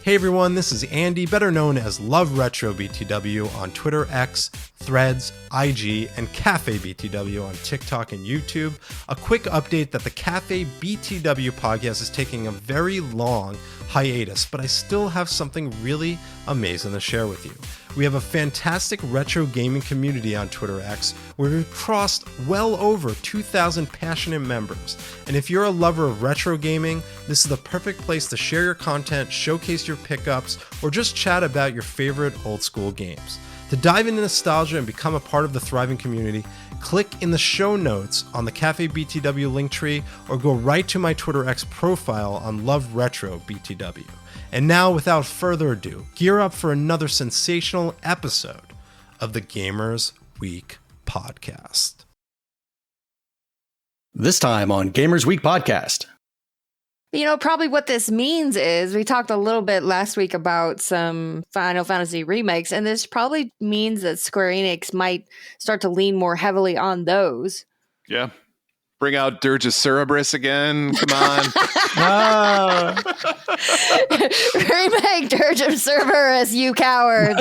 Hey everyone, this is Andy, better known as Love Retro BTW on Twitter, X, Threads, IG, and Cafe BTW on TikTok and YouTube. A quick update that the Cafe BTW podcast is taking a very long hiatus, but I still have something really amazing to share with you. We have a fantastic retro gaming community on Twitter X where we've crossed well over 2,000 passionate members. And if you're a lover of retro gaming, this is the perfect place to share your content, showcase your pickups, or just chat about your favorite old school games. To dive into nostalgia and become a part of the thriving community, click in the show notes on the Cafe BTW link tree or go right to my Twitter X profile on Love Retro BTW. And now, without further ado, gear up for another sensational episode of the Gamers Week podcast. This time on Gamers Week podcast. You know, probably what this means is we talked a little bit last week about some Final Fantasy remakes, and this probably means that Square Enix might start to lean more heavily on those. Yeah. Bring out Dirge Cerberus again. Come on. Remake Dirge of Cerberus, you cowards.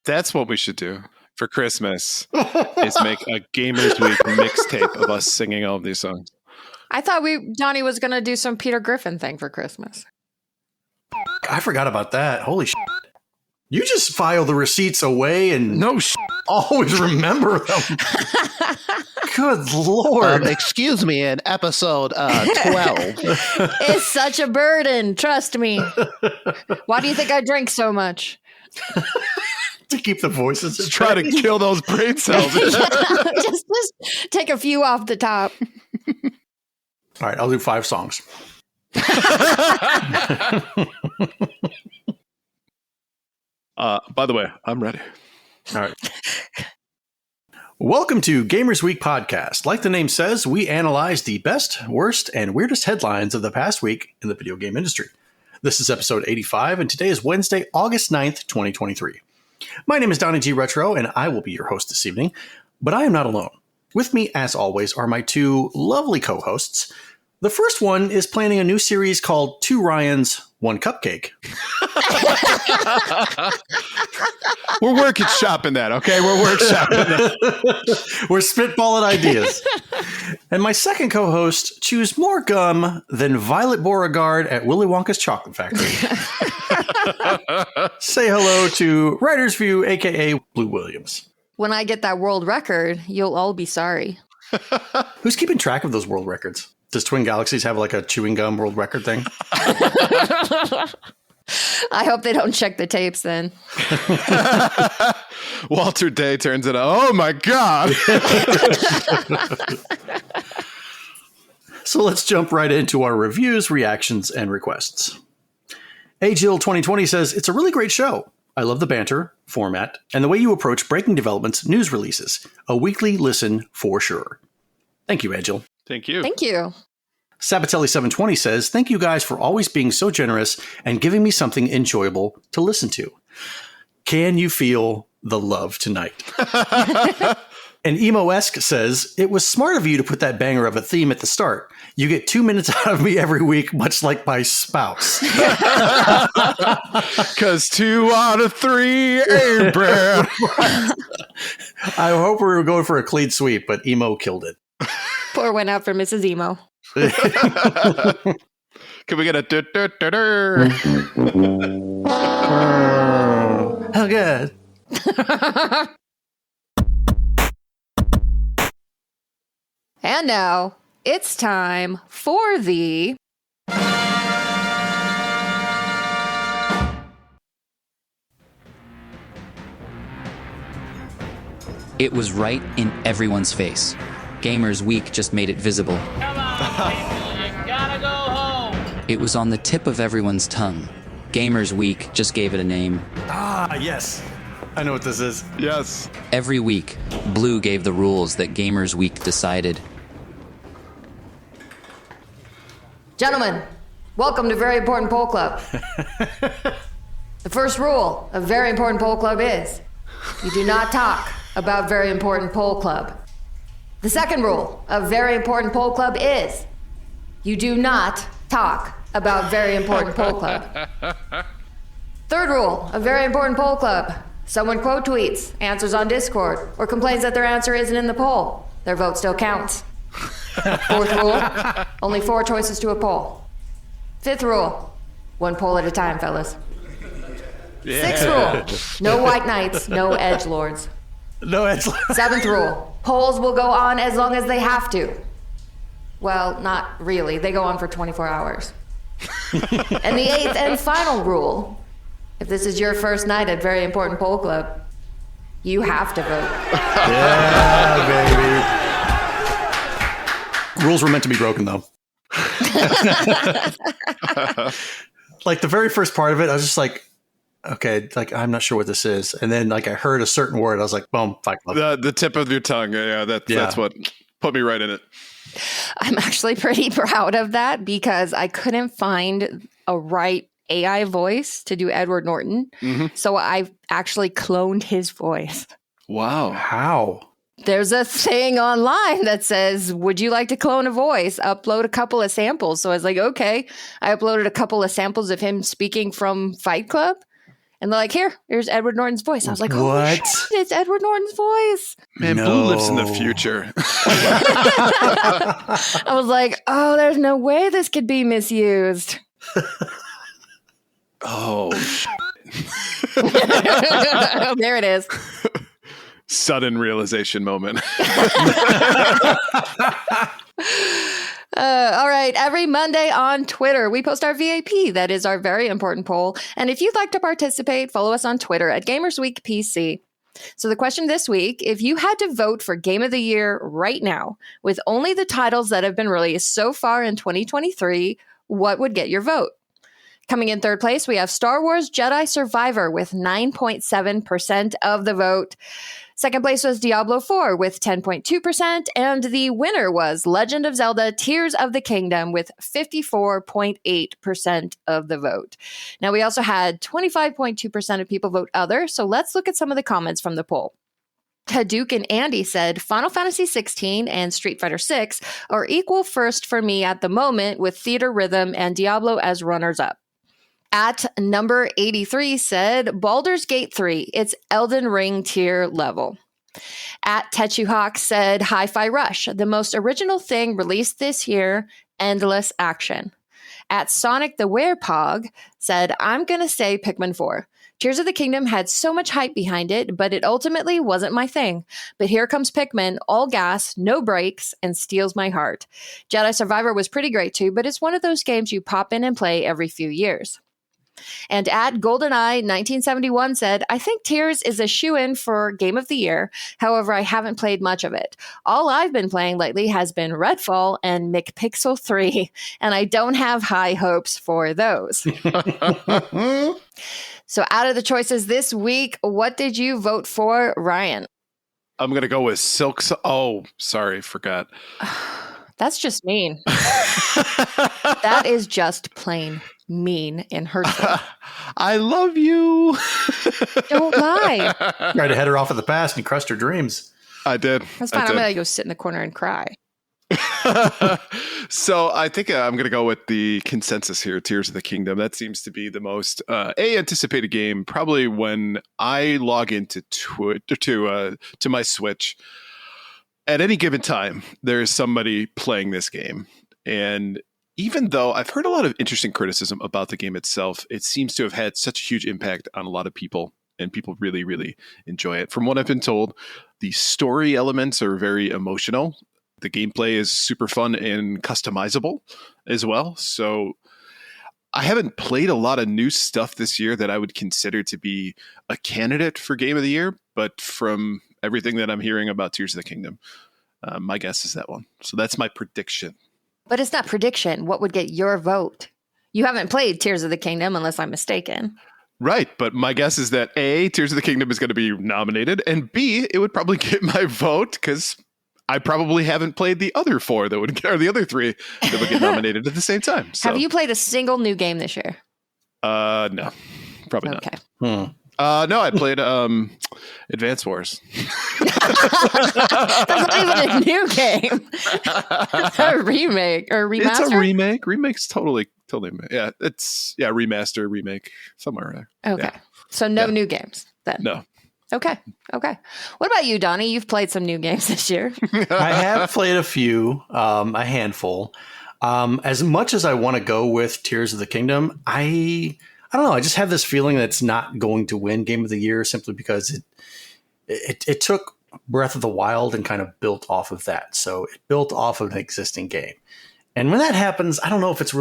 That's what we should do for Christmas is make a Gamers Week mixtape of us singing all of these songs. I thought Donnie was going to do some Peter Griffin thing for Christmas. I forgot about that. Holy shit. You just file the receipts away and always remember them. Good Lord. Excuse me, in episode 12. It's such a burden, trust me. Why do you think I drink so much? To keep the voices. Just try to kill those brain cells. just take a few off the top. All right, I'll do 5 songs. By the way, I'm ready. All right. Welcome to Gamers Week podcast. Like the name says, we analyze the best, worst, and weirdest headlines of the past week in the video game industry. This is episode 85, and today is Wednesday, August 9th, 2023. My name is Donnie G. Retro, and I will be your host this evening, but I am not alone. With me, as always, are my 2 lovely co-hosts. The first one is planning a new series called 2 Ryans, 1 Cupcake. We're workshopping that, okay? We're workshopping that. We're spitballing ideas. And my second co-host chews more gum than Violet Beauregard at Willy Wonka's Chocolate Factory. Say hello to Writer's View, a.k.a. Blue Williams. When I get that world record, you'll all be sorry. Who's keeping track of those world records? Does Twin Galaxies have like a chewing gum world record thing? I hope they don't check the tapes then. Walter Day turns it on. Oh my God. So let's jump right into our reviews, reactions, and requests. Jill 2020 says, it's a really great show. I love the banter, format, and the way you approach breaking developments, news releases. A weekly listen for sure. Thank you, Jill. Thank you. Thank you. Sabatelli 720 says, thank you guys for always being so generous and giving me something enjoyable to listen to. Can you feel the love tonight? And Emo-esque says, it was smart of you to put that banger of a theme at the start. You get 2 minutes out of me every week, much like my spouse. Because 2 out of 3 ain't bad. I hope we were going for a clean sweep, but Emo killed it. Pour one out for Mrs. Emo. Can we get a Oh, good. And now, it's time for the... It was right in everyone's face. Gamers Week just made it visible. Come on, people, you gotta go home. It was on the tip of everyone's tongue. Gamers Week just gave it a name. Ah, yes. I know what this is. Yes. Every week, Blue gave the rules that Gamers Week decided. Gentlemen, welcome to Very Important Poll Club. The first rule of Very Important Poll Club is you do not talk about Very Important Poll Club. The second rule of Very Important Poll Club is you do not talk about Very Important Poll Club. Third rule of Very Important Poll Club. Someone quote tweets, answers on Discord, or complains that their answer isn't in the poll. Their vote still counts. Fourth rule, only 4 choices to a poll. Fifth rule, 1 poll at a time, fellas. Sixth rule, no white knights, no edgelords. No, it's Seventh rule, polls will go on as long as they have to. Well, not really. They go on for 24 hours. And the 8th and final rule, if this is your first night at Very Important Poll Club, you have to vote. Yeah, baby. Rules were meant to be broken, though. Like the very first part of it, I was just like, okay, like I'm not sure what this is. And then like I heard a certain word, I was like, boom, Fight Club. The tip of your tongue. Yeah, that's what put me right in it. I'm actually pretty proud of that because I couldn't find a right AI voice to do Edward Norton. Mm-hmm. So I actually cloned his voice. Wow. How? There's a thing online that says, would you like to clone a voice? Upload a couple of samples. So I was like, okay. I uploaded a couple of samples of him speaking from Fight Club. And they're like, here's Edward Norton's voice. I was like, what? Shit, it's Edward Norton's voice. Man, Blue lives in the future. I was like, oh, there's no way this could be misused. Oh, There it is. sudden realization moment. All right. Every Monday on Twitter, we post our VAP. That is our very important poll. And if you'd like to participate, follow us on Twitter at GamersWeekPC. So the question this week, if you had to vote for Game of the Year right now, with only the titles that have been released so far in 2023, what would get your vote? Coming in third place, we have Star Wars Jedi Survivor with 9.7% of the vote. Second place was Diablo 4 with 10.2%, and the winner was Legend of Zelda Tears of the Kingdom with 54.8% of the vote. Now, we also had 25.2% of people vote other, so let's look at some of the comments from the poll. Hadouken and Andy said, Final Fantasy 16 and Street Fighter 6 are equal first for me at the moment, with Theater Rhythm and Diablo as runners-up. At number 83 said, Baldur's Gate 3, it's Elden Ring tier level. At Tetsuhawk said, Hi-Fi Rush, the most original thing released this year, endless action. At Sonic the Werepog said, I'm going to say Pikmin 4. Tears of the Kingdom had so much hype behind it, but it ultimately wasn't my thing. But here comes Pikmin, all gas, no brakes, and steals my heart. Jedi Survivor was pretty great too, but it's one of those games you pop in and play every few years. And at GoldenEye 1971 said, I think Tears is a shoo-in for Game of the Year. However, I haven't played much of it. All I've been playing lately has been Redfall and McPixel 3, and I don't have high hopes for those. So out of the choices this week, what did you vote for, Ryan? I'm going to go with Oh, sorry, forgot. That's just mean. That is just plain mean and hurtful. I love you. Don't lie. Tried to head her off of the past and crushed her dreams. I did. That's fine. I'm going to go sit in the corner and cry. So I think I'm going to go with the consensus here, Tears of the Kingdom. That seems to be the most anticipated game, probably when I log into to my Switch. At any given time, there is somebody playing this game. And even though I've heard a lot of interesting criticism about the game itself, it seems to have had such a huge impact on a lot of people, and people really, really enjoy it. From what I've been told, the story elements are very emotional. The gameplay is super fun and customizable as well. So I haven't played a lot of new stuff this year that I would consider to be a candidate for Game of the Year, but from everything that I'm hearing about Tears of the Kingdom, my guess is that one. So that's my prediction. But it's not prediction. What would get your vote? You haven't played Tears of the Kingdom unless I'm mistaken. Right, but my guess is that A, Tears of the Kingdom is going to be nominated, and B, it would probably get my vote because I probably haven't played the other four that would, or the other three that would get nominated at the same time. So. Have you played a single new game this year? No, probably not. Okay. No, I played Advance Wars. That's not even a new game. A remake or remaster? It's a remake. Remake's totally. Yeah, it's remaster, remake, somewhere there. Okay. Yeah. So no new games then. No. Okay. What about you, Donnie? You've played some new games this year. I have played a few, a handful. As much as I want to go with Tears of the Kingdom, I don't know. I just have this feeling that it's not going to win Game of the Year simply because it took Breath of the Wild and kind of built off of that. So it built off of an existing game. And when that happens, I don't know if it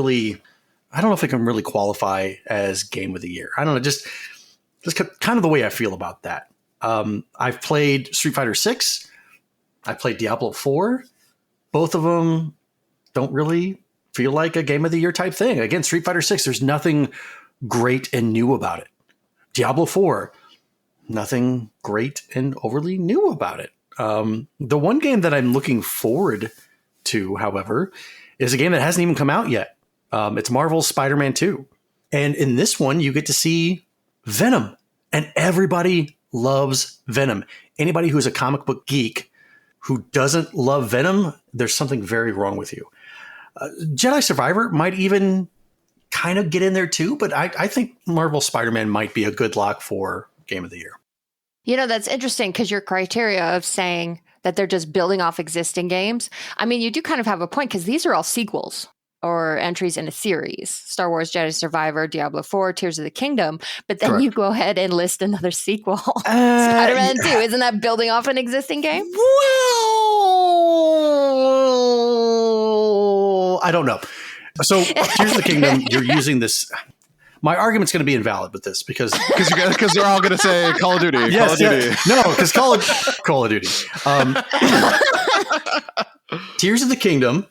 can really qualify as Game of the Year. I don't know, just kind of the way I feel about that. I've played Street Fighter 6. I played Diablo 4. Both of them don't really feel like a Game of the Year type thing. Again, Street Fighter 6, there's nothing great and new about it. Diablo 4, nothing great and overly new about it. The one game that I'm looking forward to, however, is a game that hasn't even come out yet. It's Marvel's Spider-Man 2. And in this one, you get to see Venom. And everybody loves Venom. Anybody who's a comic book geek who doesn't love Venom, there's something very wrong with you. Jedi Survivor might even kind of get in there too, but I think Marvel Spider-Man might be a good lock for Game of the Year. You know, that's interesting because your criteria of saying that they're just building off existing games. I mean, you do kind of have a point because these are all sequels or entries in a series. Star Wars, Jedi Survivor, Diablo 4, Tears of the Kingdom. But then you go ahead and list another sequel. Spider-Man 2. Isn't that building off an existing game? Well, I don't know. So Tears of the Kingdom, you're using this. My argument's going to be invalid with this because they're all going to say Call of Duty. Yes, Call of Duty. No, because Call of Duty. Tears of the Kingdom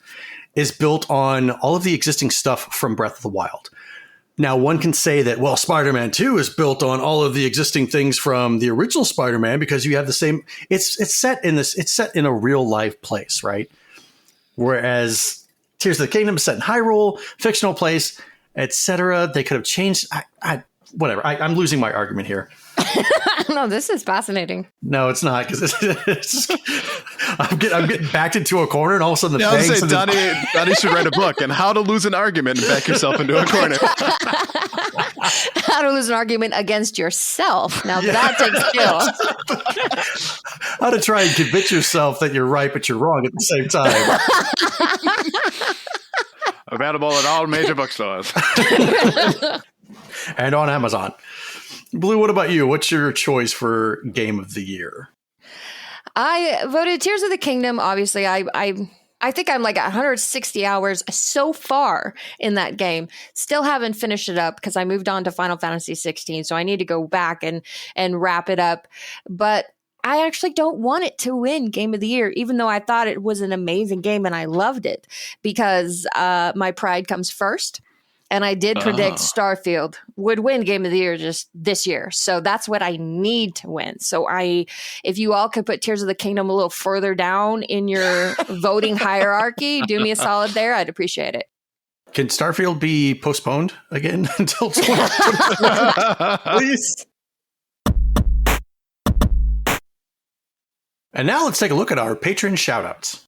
is built on all of the existing stuff from Breath of the Wild. Now, one can say that, well, Spider-Man 2 is built on all of the existing things from the original Spider-Man because you have the same. It's set in a real life place, right? Whereas Tears of the Kingdom is set in Hyrule, fictional place, etc. They could have changed. Whatever. I'm losing my argument here. No, this is fascinating. No, it's not because I'm getting backed into a corner, and all of a sudden the bangs. Donnie should write a book on how to lose an argument and back yourself into a corner. How to lose an argument against yourself. Now that takes skill. How to try and convince yourself that you're right, but you're wrong at the same time. Available at all major bookstores. And on Amazon. Blue, what about you? What's your choice for Game of the Year? I voted Tears of the Kingdom. Obviously, I think I'm like 160 hours so far in that game. Still haven't finished it up because I moved on to Final Fantasy 16. So I need to go back and wrap it up. But I actually don't want it to win Game of the Year, even though I thought it was an amazing game and I loved it because my pride comes first. And I did predict Starfield would win Game of the Year just this year. So that's what I need to win. So if you all could put Tears of the Kingdom a little further down in your voting hierarchy, do me a solid there. I'd appreciate it. Can Starfield be postponed again until 2025? Please. And now let's take a look at our patron shoutouts.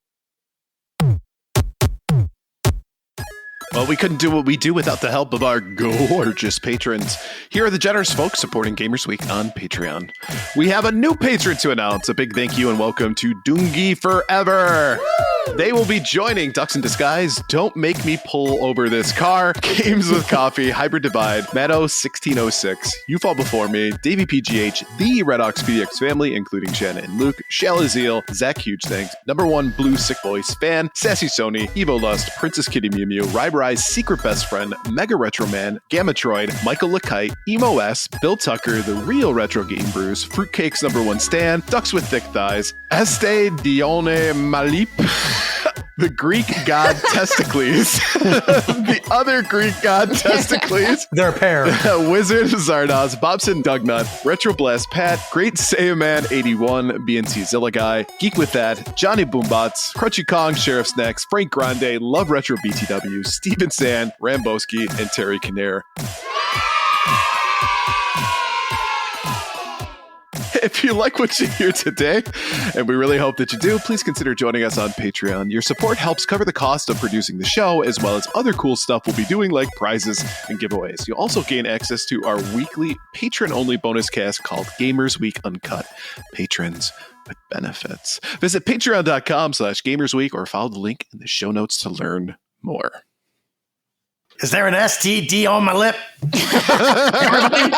Well, we couldn't do what we do without the help of our gorgeous patrons. Here are the generous folks supporting Gamers Week on Patreon. We have a new patron to announce. A big thank you and welcome to Doongie Forever. Woo! They will be joining Ducks in Disguise, Don't Make Me Pull Over This Car, Games with Coffee, Hybrid Divide, Meadow 1606, You Fall Before Me, Davey PGH, the Red Ox PDX family, including Shanna and Luke, Shalaziel, Zach Huge Thanks, Number One Blue Sick Voice Fan, Sassy Sony, Evo Lust, Princess Kitty Mew Mew, Ryberize, Secret Best Friend, Mega Retro Man, Gamatroid, Michael LeKite, Emo S, Bill Tucker, The Real Retro Game Brews, Fruitcake's Number One Stan, Ducks with Thick Thighs, Este Dione Malip, The Greek god Testicles. The other Greek god Testicles. They're a pair. Wizard Zardoz, Bobson Dugnut, Retroblast Pat, Great Saiyaman 81, BNC Zilla Guy, Geek With That, Johnny Boombots, Crunchy Kong, Sheriff's Next, Frank Grande, Love Retro BTW, Steven Sand, Ramboski, and Terry Kinnear. If you like what you hear today, and we really hope that you do, please consider joining us on Patreon. Your support helps cover the cost of producing the show, as well as other cool stuff we'll be doing like prizes and giveaways. You'll also gain access to our weekly patron-only bonus cast called Gamers Week Uncut. Patrons with benefits. Visit patreon.com/gamersweek or follow the link in the show notes to learn more. Is there an STD on my lip? Everybody?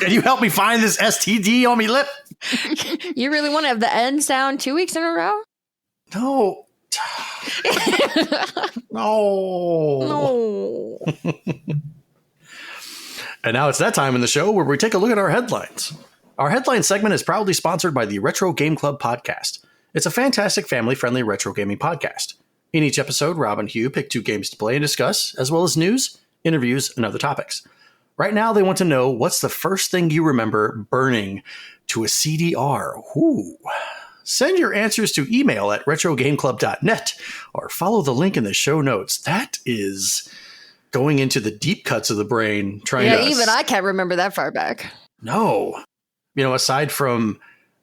Can you help me find this STD on my lip? You really want to have the N sound 2 weeks in a row? No. No. And now it's that time in the show where we take a look at our headlines. Our headline segment is proudly sponsored by the Retro Game Club podcast. It's a fantastic family-friendly retro gaming podcast. In each episode, Rob and Hugh pick 2 games to play and discuss, as well as news, interviews, and other topics. Right now, they want to know what's the first thing you remember burning to a CDR. Ooh. Send your answers to email at retrogameclub.net or follow the link in the show notes. That is going into the deep cuts of the brain. Even I can't remember that far back. No. You know, aside from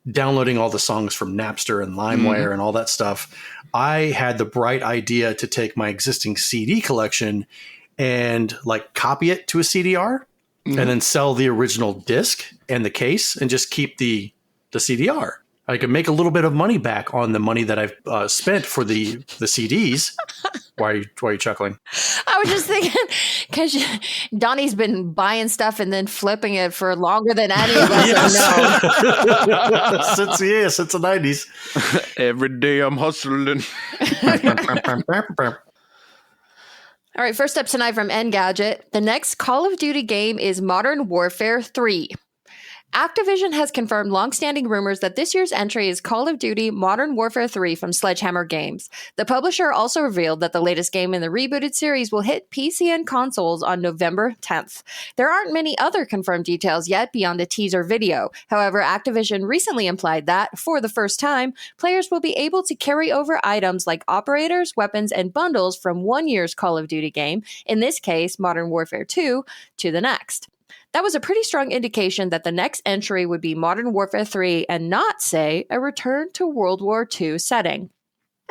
downloading all the songs from Napster and LimeWire and all that stuff, I had the bright idea to take my existing CD collection and like copy it to a CDR and then sell the original disc and the case and just keep the CDR. I could make a little bit of money back on the money that I've spent for the CDs. Why are you chuckling? I was just thinking, because Donnie's been buying stuff and then flipping it for longer than any of us know. Since the 90s. Every day I'm hustling. All right, first up tonight from Engadget. The next Call of Duty game is Modern Warfare 3. Activision has confirmed long-standing rumors that this year's entry is Call of Duty Modern Warfare 3 from Sledgehammer Games. The publisher also revealed that the latest game in the rebooted series will hit PC and consoles on November 10th. There aren't many other confirmed details yet beyond a teaser video. However, Activision recently implied that, for the first time, players will be able to carry over items like operators, weapons, and bundles from one year's Call of Duty game, in this case Modern Warfare 2, to the next. That was a pretty strong indication that the next entry would be Modern Warfare 3 and not, say, a return to World War II setting.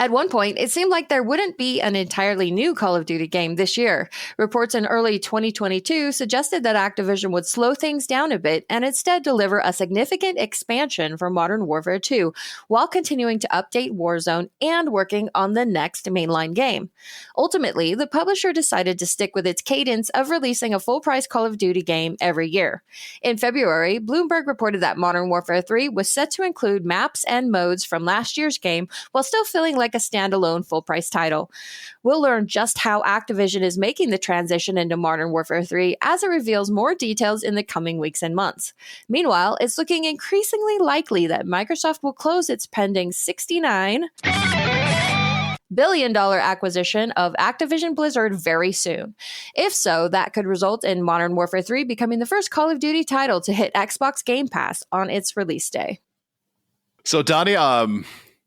At one point, it seemed like there wouldn't be an entirely new Call of Duty game this year. Reports in early 2022 suggested that Activision would slow things down a bit and instead deliver a significant expansion for Modern Warfare 2, while continuing to update Warzone and working on the next mainline game. Ultimately, the publisher decided to stick with its cadence of releasing a full-price Call of Duty game every year. In February, Bloomberg reported that Modern Warfare 3 was set to include maps and modes from last year's game, while still feeling like a standalone full-price title. We'll learn just how Activision is making the transition into Modern Warfare 3 as it reveals more details in the coming weeks and months. Meanwhile, it's looking increasingly likely that Microsoft will close its pending $69 billion acquisition of Activision Blizzard very soon. If so, that could result in Modern Warfare 3 becoming the first Call of Duty title to hit Xbox Game Pass on its release day. So, Donnie,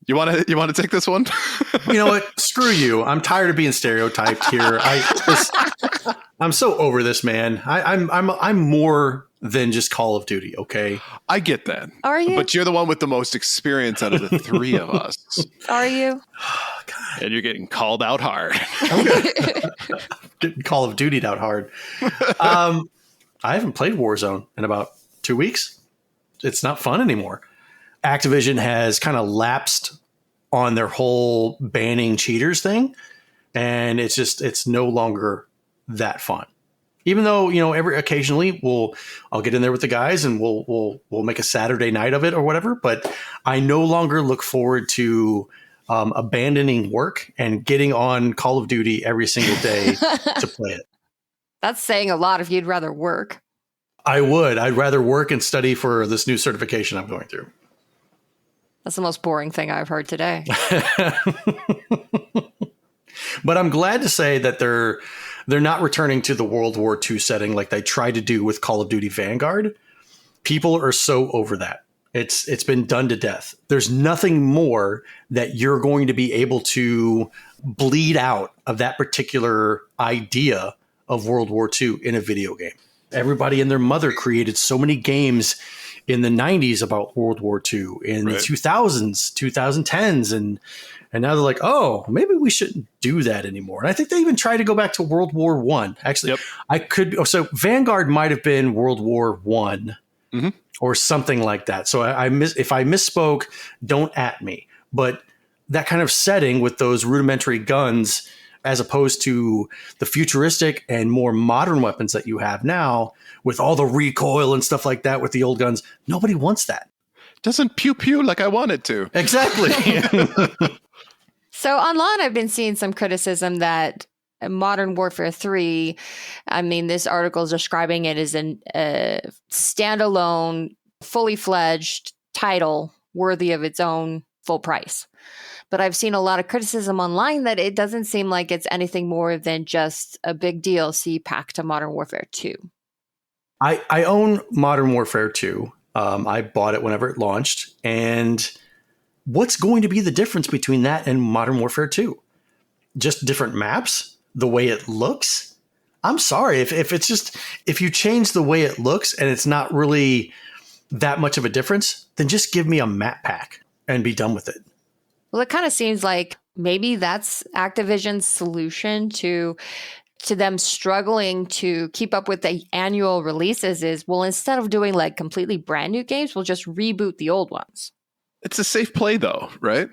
You want to take this one? You know what? Screw you. I'm tired of being stereotyped here. I'm so over this, man. I'm more than just Call of Duty. Okay, I get that. Are you? But you're the one with the most experience out of the three of us. Are you? Oh, God. And you're getting called out hard. Getting Call of Duty'd out hard. I haven't played Warzone in about 2 weeks. It's not fun anymore. Activision has kind of lapsed on their whole banning cheaters thing, and it's no longer that fun. Even though, you know, occasionally I'll get in there with the guys and we'll make a Saturday night of it or whatever, but I no longer look forward to abandoning work and getting on Call of Duty every single day to play it. That's saying a lot if you'd rather work. I would. I'd rather work and study for this new certification I'm going through. That's the most boring thing I've heard today. But I'm glad to say that they're not returning to the World War II setting like they tried to do with Call of Duty Vanguard. People are so over that. It's been done to death. There's nothing more that you're going to be able to bleed out of that particular idea of World War II in a video game. Everybody and their mother created so many games in the 90s about World War II, in the 2000s, 2010s, and now they're like, oh, maybe we shouldn't do that anymore. And I think they even tried to go back to World War One. Actually, so Vanguard might have been World War One. Mm-hmm. Or something like that. So if I misspoke, don't at me. But that kind of setting with those rudimentary guns, as opposed to the futuristic and more modern weapons that you have now, with all the recoil and stuff like that with the old guns, nobody wants that. Doesn't pew pew like I want it to. Exactly. So online, I've been seeing some criticism that Modern Warfare 3, I mean, this article is describing it as a standalone, fully fledged title worthy of its own full price. But I've seen a lot of criticism online that it doesn't seem like it's anything more than just a big DLC pack to Modern Warfare 2. I own Modern Warfare 2. I bought it whenever it launched. And what's going to be the difference between that and Modern Warfare 2? Just different maps? The way it looks? I'm sorry. If you change the way it looks and it's not really that much of a difference, then just give me a map pack and be done with it. Well, it kind of seems like maybe that's Activision's solution to them struggling to keep up with the annual releases is, well, instead of doing like completely brand new games, we'll just reboot the old ones. It's a safe play though, right?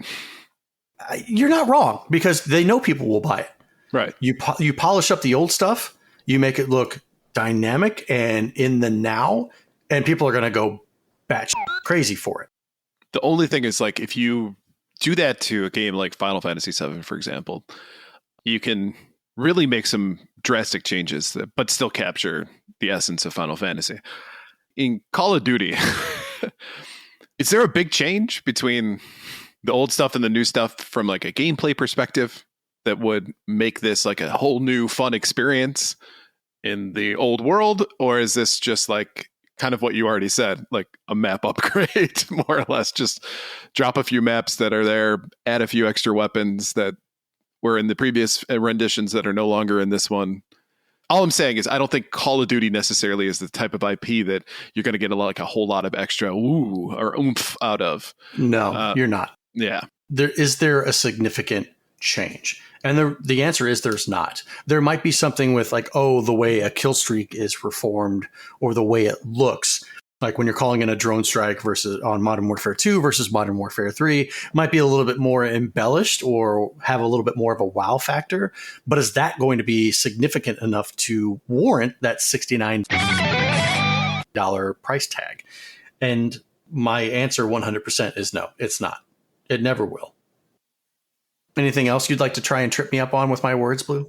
You're not wrong, because they know people will buy it. Right. You polish up the old stuff, you make it look dynamic and in the now, and people are going to go batshit crazy for it. The only thing is, like, if you do that to a game like Final Fantasy VII, for example, you can really make some drastic changes, but still capture the essence of Final Fantasy. In Call of Duty, is there a big change between the old stuff and the new stuff from like a gameplay perspective that would make this like a whole new fun experience in the old world? Or is this just like kind of what you already said, like a map upgrade, more or less? Just drop a few maps that are there, add a few extra weapons that were in the previous renditions that are no longer in this one. All I'm saying is I don't think Call of Duty necessarily is the type of IP that you're going to get a whole lot of extra ooh or oomph out of. No, you're not. Yeah. Is there a significant change? And the answer is there's not. There might be something with like, oh, the way a kill streak is performed or the way it looks. Like when you're calling in a drone strike versus on Modern Warfare 2 versus Modern Warfare 3 might be a little bit more embellished or have a little bit more of a wow factor. But is that going to be significant enough to warrant that $69 price tag? And my answer 100% is no, it's not. It never will. Anything else you'd like to try and trip me up on with my words, Blue?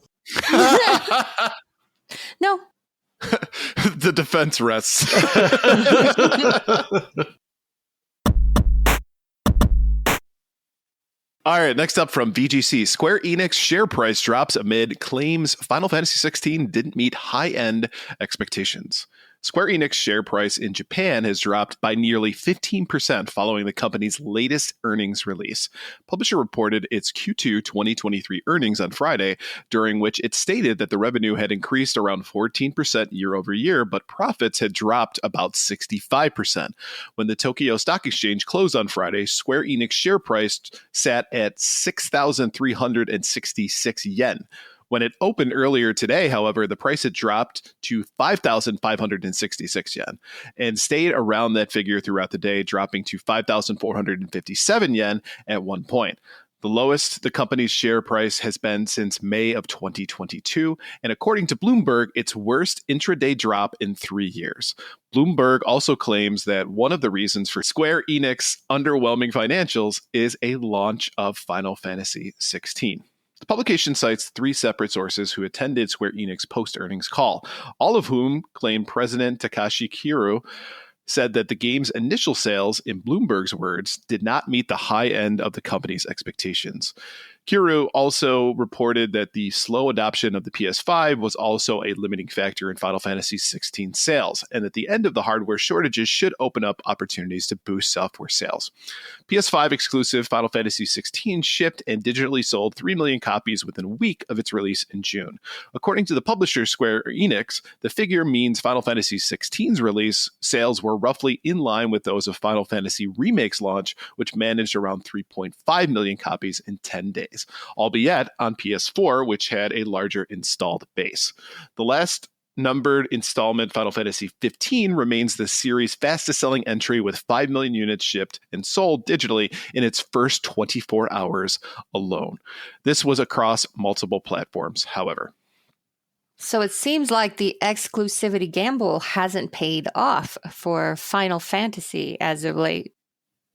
No. The defense rests. All right, next up from VGC, Square Enix share price drops amid claims Final Fantasy XVI didn't meet high-end expectations. Square Enix share price in Japan has dropped by nearly 15% following the company's latest earnings release. Publisher reported its Q2 2023 earnings on Friday, during which it stated that the revenue had increased around 14% year over year, but profits had dropped about 65%. When the Tokyo Stock Exchange closed on Friday, Square Enix share price sat at 6,366 yen. When it opened earlier today, however, the price had dropped to 5,566 yen and stayed around that figure throughout the day, dropping to 5,457 yen at one point. The lowest the company's share price has been since May of 2022, and according to Bloomberg, its worst intraday drop in 3 years. Bloomberg also claims that one of the reasons for Square Enix underwhelming financials is a launch of Final Fantasy XVI. The publication cites 3 separate sources who attended Square Enix post-earnings call, all of whom claim President Takashi Kiryu said that the game's initial sales, in Bloomberg's words, did not meet the high end of the company's expectations. Kiru also reported that the slow adoption of the PS5 was also a limiting factor in Final Fantasy XVI sales, and that the end of the hardware shortages should open up opportunities to boost software sales. PS5 exclusive Final Fantasy XVI shipped and digitally sold 3 million copies within a week of its release in June. According to the publisher Square Enix, the figure means Final Fantasy XVI's release sales were roughly in line with those of Final Fantasy Remake's launch, which managed around 3.5 million copies in 10 days. Albeit on PS4, which had a larger installed base. The last numbered installment, Final Fantasy XV, remains the series' fastest-selling entry with 5 million units shipped and sold digitally in its first 24 hours alone. This was across multiple platforms, however. So it seems like the exclusivity gamble hasn't paid off for Final Fantasy as of late.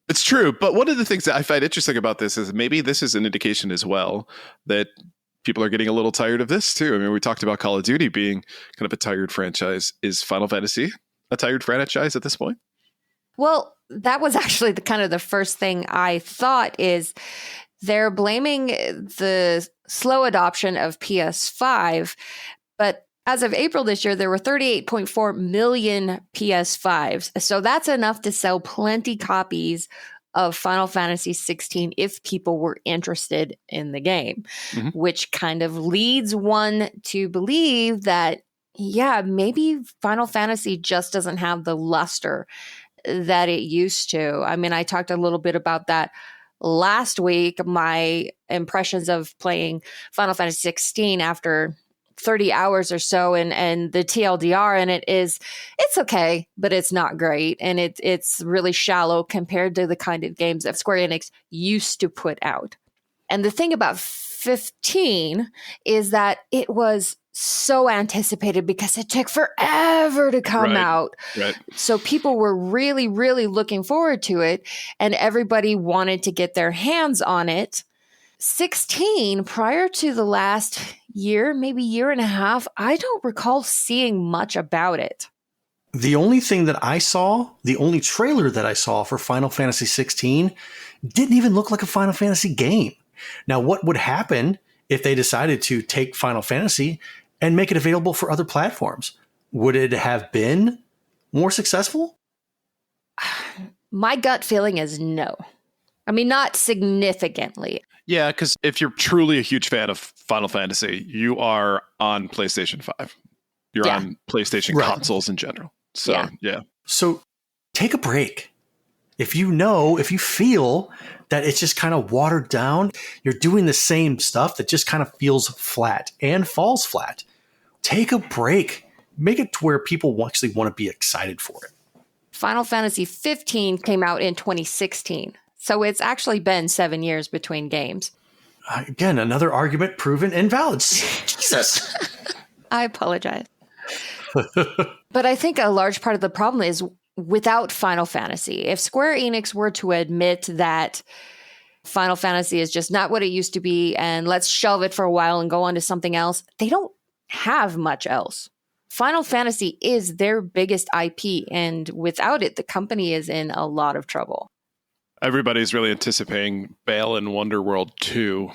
It's true, but one of the things that I find interesting about this is maybe this is an indication as well that people are getting a little tired of this too. I mean, we talked about Call of Duty being kind of a tired franchise. Is Final Fantasy a tired franchise at this point? Well, that was actually the first thing I thought is they're blaming the slow adoption of PS5, but as of April this year, there were 38.4 million PS5s. So that's enough to sell plenty copies of Final Fantasy XVI if people were interested in the game, which kind of leads one to believe that, yeah, maybe Final Fantasy just doesn't have the luster that it used to. I mean, I talked a little bit about that last week, my impressions of playing Final Fantasy XVI after 30 hours or so, and the TLDR in it is, it's okay, but it's not great. And it's really shallow compared to the kind of games that Square Enix used to put out. And the thing about 15 is that it was so anticipated because it took forever to come out. Right. So people were really, really looking forward to it, and everybody wanted to get their hands on it. 16, prior to the last year, maybe year and a half, I don't recall seeing much about it. The only thing that I saw, the only trailer that I saw for Final Fantasy 16 didn't even look like a Final Fantasy game. Now, what would happen if they decided to take Final Fantasy and make it available for other platforms? Would it have been more successful? My gut feeling is no. I mean, not significantly. Yeah, because if you're truly a huge fan of Final Fantasy, you are on PlayStation 5. You're on PlayStation consoles in general. So, yeah. So take a break. If you feel that it's just kind of watered down, you're doing the same stuff that just kind of feels flat and falls flat, take a break. Make it to where people actually want to be excited for it. Final Fantasy 15 came out in 2016. So it's actually been 7 years between games. Again, another argument proven invalid. Jesus. I apologize. But I think a large part of the problem is without Final Fantasy. If Square Enix were to admit that Final Fantasy is just not what it used to be and let's shelve it for a while and go on to something else, they don't have much else. Final Fantasy is their biggest IP, and without it, the company is in a lot of trouble. Everybody's really anticipating Balan Wonderworld 2.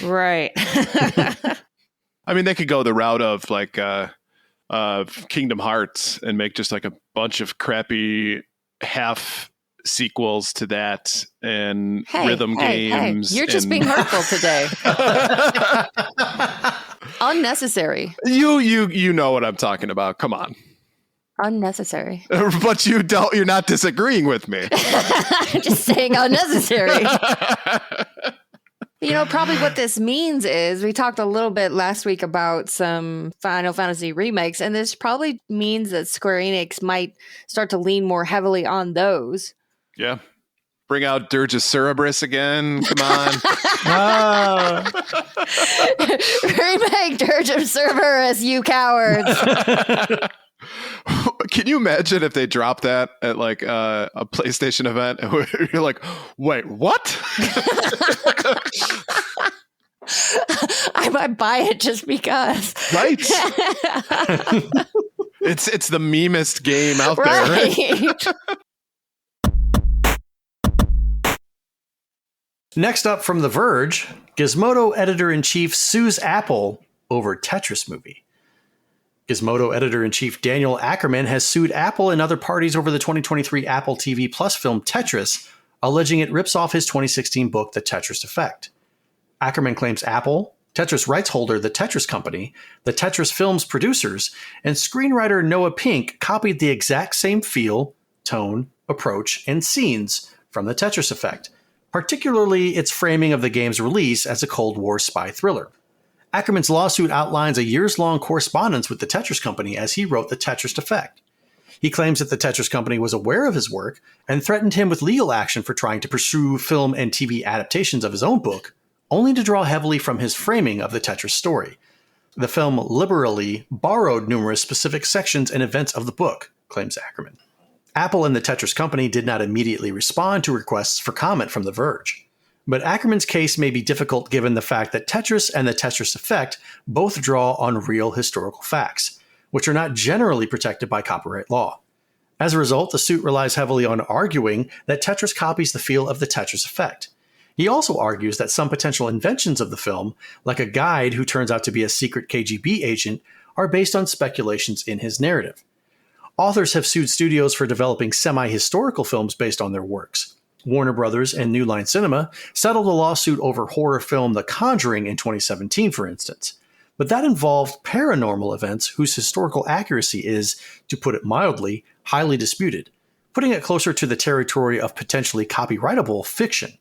Right. I mean, they could go the route of like Kingdom Hearts and make just like a bunch of crappy half sequels to that and rhythm games. Hey. You're just being hurtful today. Unnecessary. You know what I'm talking about. Come on. Unnecessary. But you're not disagreeing with me. I'm just saying unnecessary. Probably what this means is we talked a little bit last week about some Final Fantasy remakes, and this probably means that Square Enix might start to lean more heavily on those. Yeah. Bring out Dirge Cerberus again. Come on. Remake Dirge Cerberus, you cowards. Can you imagine if they dropped that at like a PlayStation event and you're like, wait, what? I might buy it just because. Right. It's the memest game out there. Next up from The Verge, Gizmodo editor-in-chief sues Apple over Tetris movie. Gizmodo editor-in-chief Daniel Ackerman has sued Apple and other parties over the 2023 Apple TV Plus film Tetris, alleging it rips off his 2016 book, The Tetris Effect. Ackerman claims Apple, Tetris rights holder The Tetris Company, the Tetris film's producers, and screenwriter Noah Pink copied the exact same feel, tone, approach, and scenes from The Tetris Effect, particularly its framing of the game's release as a Cold War spy thriller. Ackerman's lawsuit outlines a years-long correspondence with the Tetris Company as he wrote The Tetris Effect. He claims that the Tetris Company was aware of his work and threatened him with legal action for trying to pursue film and TV adaptations of his own book, only to draw heavily from his framing of the Tetris story. The film liberally borrowed numerous specific sections and events of the book, claims Ackerman. Apple and the Tetris Company did not immediately respond to requests for comment from The Verge. But Ackerman's case may be difficult given the fact that Tetris and the Tetris Effect both draw on real historical facts, which are not generally protected by copyright law. As a result, the suit relies heavily on arguing that Tetris copies the feel of the Tetris Effect. He also argues that some potential inventions of the film, like a guide who turns out to be a secret KGB agent, are based on speculations in his narrative. Authors have sued studios for developing semi-historical films based on their works. Warner Brothers and New Line Cinema settled a lawsuit over horror film The Conjuring in 2017, for instance. But that involved paranormal events whose historical accuracy is, to put it mildly, highly disputed, putting it closer to the territory of potentially copyrightable fiction.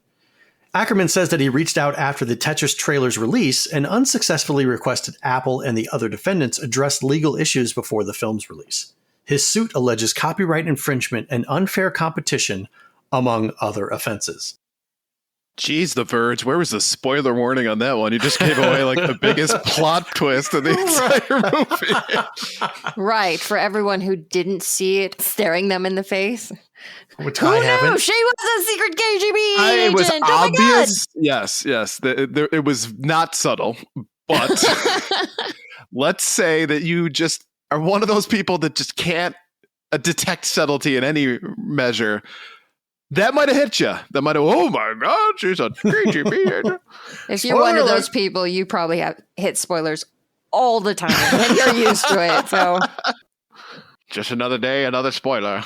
Ackerman says that he reached out after the Tetris trailer's release and unsuccessfully requested Apple and the other defendants address legal issues before the film's release. His suit alleges copyright infringement and unfair competition, among other offenses. Jeez, The Verge, where was the spoiler warning on that one? You just gave away like the biggest plot twist of the entire movie. Right, for everyone who didn't see it staring them in the face. Which Who I knew haven't. she was a secret KGB agent? It was Oh my God. obvious. Yes. It was not subtle, but let's say that you just are one of those people that just can't detect subtlety in any measure. That might have hit you. That might have, oh my God, she's a KGB agent. If you're one of those people, you probably have hit spoilers all the time and you're used to it. So, Just another day, another spoiler.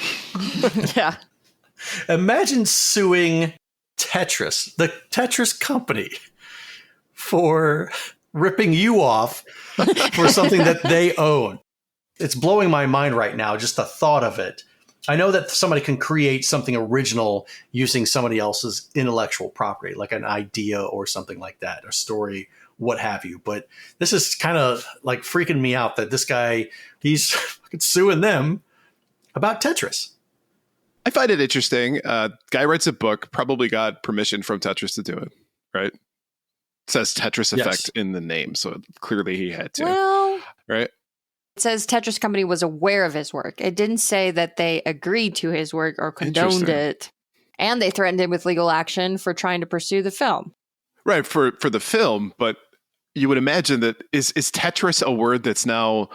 yeah. Imagine suing Tetris, the Tetris Company, for ripping you off for something that they own. It's blowing my mind right now, just the thought of it. I know that somebody can create something original using somebody else's intellectual property, like an idea or something like that, a story, what have you. But this is kind of like freaking me out that this guy, he's suing them about Tetris. I find it interesting. Guy writes a book, probably got permission from Tetris to do it, right? It says Tetris Effect in the name, so clearly he had to, Well, right? it says Tetris Company was aware of his work. It didn't say that they agreed to his work or condoned it. And they threatened him with legal action for trying to pursue the film. Right, for the film, but you would imagine that is Tetris a word that's now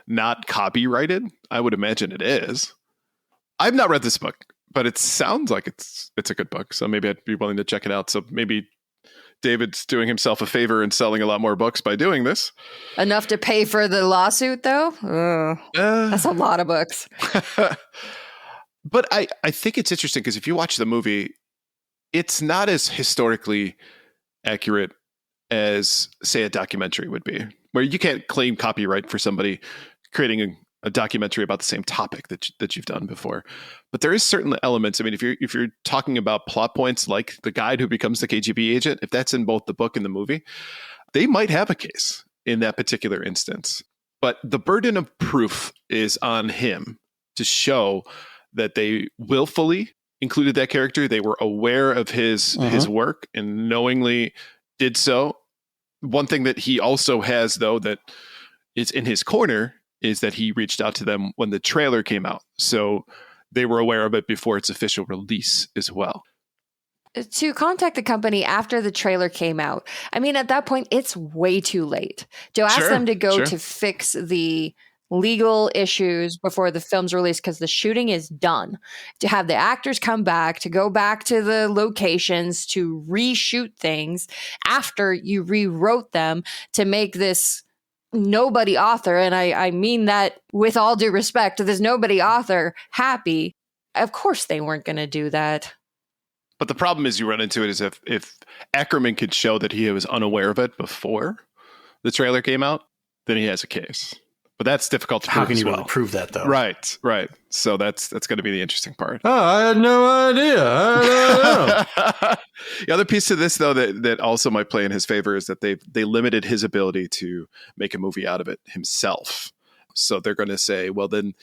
not copyrighted? I would imagine it is. I've not read this book, but it sounds like it's a good book, so maybe I'd be willing to check it out. So maybe David's doing himself a favor and selling a lot more books by doing this. Enough to pay for the lawsuit, though? That's a lot of books. But I think it's interesting because if you watch the movie, it's not as historically accurate as, say, a documentary would be, where you can't claim copyright for somebody creating a documentary about the same topic that you've done before. But there is certain elements. I mean, if you're talking about plot points like the guide who becomes the KGB agent, if that's in both the book and the movie, they might have a case in that particular instance. But the burden of proof is on him to show that they willfully included that character. They were aware of his work and knowingly did so. One thing that he also has, though, that is in his corner is that he reached out to them when the trailer came out. So they were aware of it before its official release as well. To contact the company after the trailer came out. I mean, at that point, it's way too late. To ask them to go to fix the legal issues before the film's released because the shooting is done. To have the actors come back, to go back to the locations, to reshoot things after you rewrote them to make this nobody author, and I mean that with all due respect to this nobody author, happy. Of course they weren't going to do that. But the problem is you run into it is if Ackerman could show that he was unaware of it before the trailer came out, then he has a case. But that's difficult to prove. How can as you well. really prove that, though? Right. So that's going to be the interesting part. Oh, I had no idea. I don't know. The other piece to this, though, that also might play in his favor is that they limited his ability to make a movie out of it himself. So they're going to say, well, then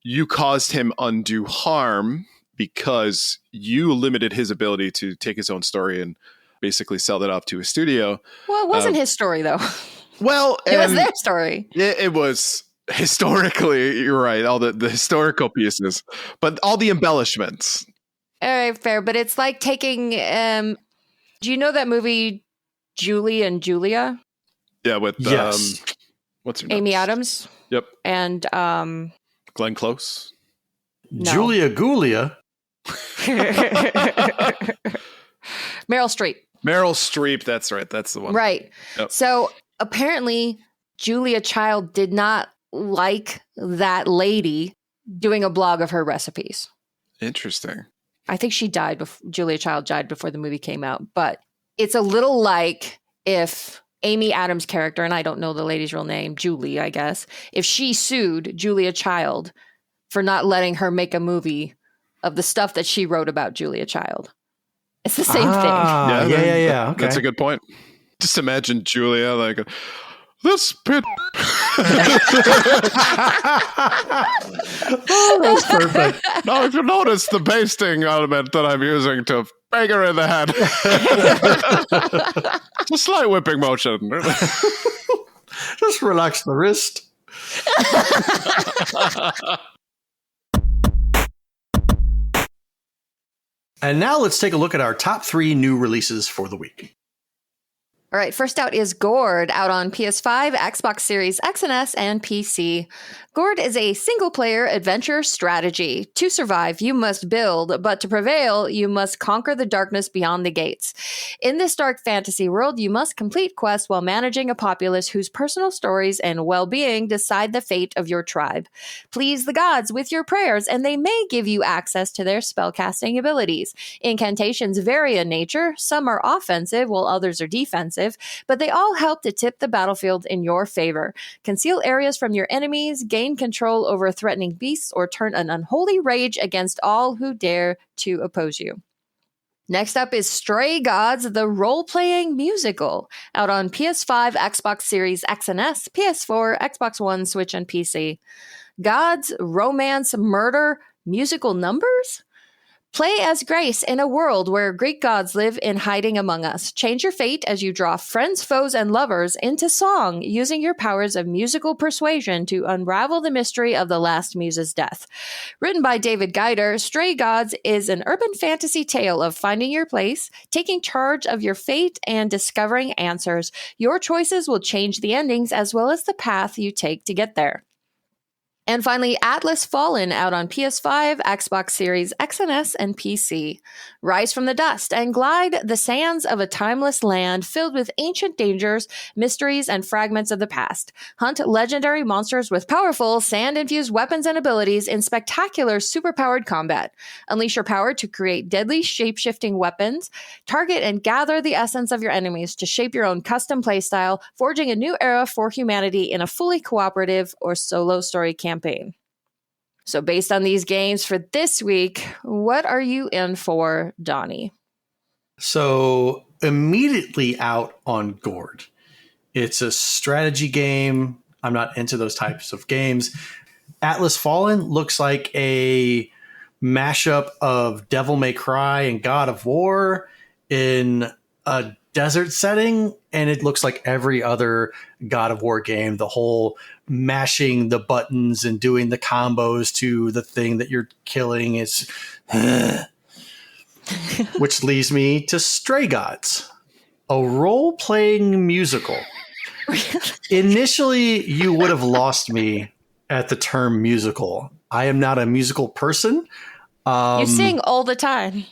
you caused him undue harm because you limited his ability to take his own story and basically sell that off to a studio. Well, it wasn't his story, though. Well, it was their story. It was historically, you're right, all the historical pieces, but all the embellishments. All right, fair. But it's like taking, do you know that movie Julie and Julia? Yeah, with, yes. What's her name? Amy Adams? Yep. And Glenn Close? No. Julia Gulia. Meryl Streep. Meryl Streep, that's right. That's the one. Right. Yep. So apparently Julia Child did not like that lady doing a blog of her recipes. Interesting. I think she died Julia Child died before the movie came out, but it's a little like if Amy Adams' character, and I don't know the lady's real name, Julie, I guess, if she sued Julia Child for not letting her make a movie of the stuff that she wrote about Julia Child. It's the same thing. Yeah. Okay. That's a good point. Just imagine Julia like, this pit. Oh, that's perfect. Now, if you notice the basting element that I'm using to bang her in the head, it's a slight whipping motion. Just relax the wrist. And now let's take a look at our top 3 new releases for the week. All right, first out is Gourd, out on PS5, Xbox Series X and S, and PC. Gourd is a single-player adventure strategy. To survive, you must build, but to prevail, you must conquer the darkness beyond the gates. In this dark fantasy world, you must complete quests while managing a populace whose personal stories and well-being decide the fate of your tribe. Please the gods with your prayers, and they may give you access to their spellcasting abilities. Incantations vary in nature. Some are offensive, while others are defensive, but they all help to tip the battlefield in your favor. Conceal areas from your enemies, gain control over threatening beasts, or turn an unholy rage against all who dare to oppose you. Next up is Stray Gods, the role-playing musical, out on PS5, Xbox Series X and S, PS4, Xbox One, Switch, and PC. Gods, romance, murder, musical numbers? Play as Grace in a world where Greek gods live in hiding among us. Change your fate as you draw friends, foes, and lovers into song, using your powers of musical persuasion to unravel the mystery of the last muse's death. Written by David Geider, Stray Gods is an urban fantasy tale of finding your place, taking charge of your fate, and discovering answers. Your choices will change the endings as well as the path you take to get there. And finally, Atlas Fallen, out on PS5, Xbox Series X and S, and PC. Rise from the dust and glide the sands of a timeless land filled with ancient dangers, mysteries, and fragments of the past. Hunt legendary monsters with powerful sand-infused weapons and abilities in spectacular superpowered combat. Unleash your power to create deadly shape-shifting weapons. Target and gather the essence of your enemies to shape your own custom playstyle, forging a new era for humanity in a fully cooperative or solo story campaign. So based on these games for this week, what are you in for, Donnie? So immediately out on Gourd. It's a strategy game. I'm not into those types of games. Atlas Fallen looks like a mashup of Devil May Cry and God of War in a desert setting, and it looks like every other God of War game. The whole mashing the buttons and doing the combos to the thing that you're killing is which leads me to Stray Gods, a role-playing musical. Initially, you would have lost me at the term musical. I am not a musical person. You sing all the time.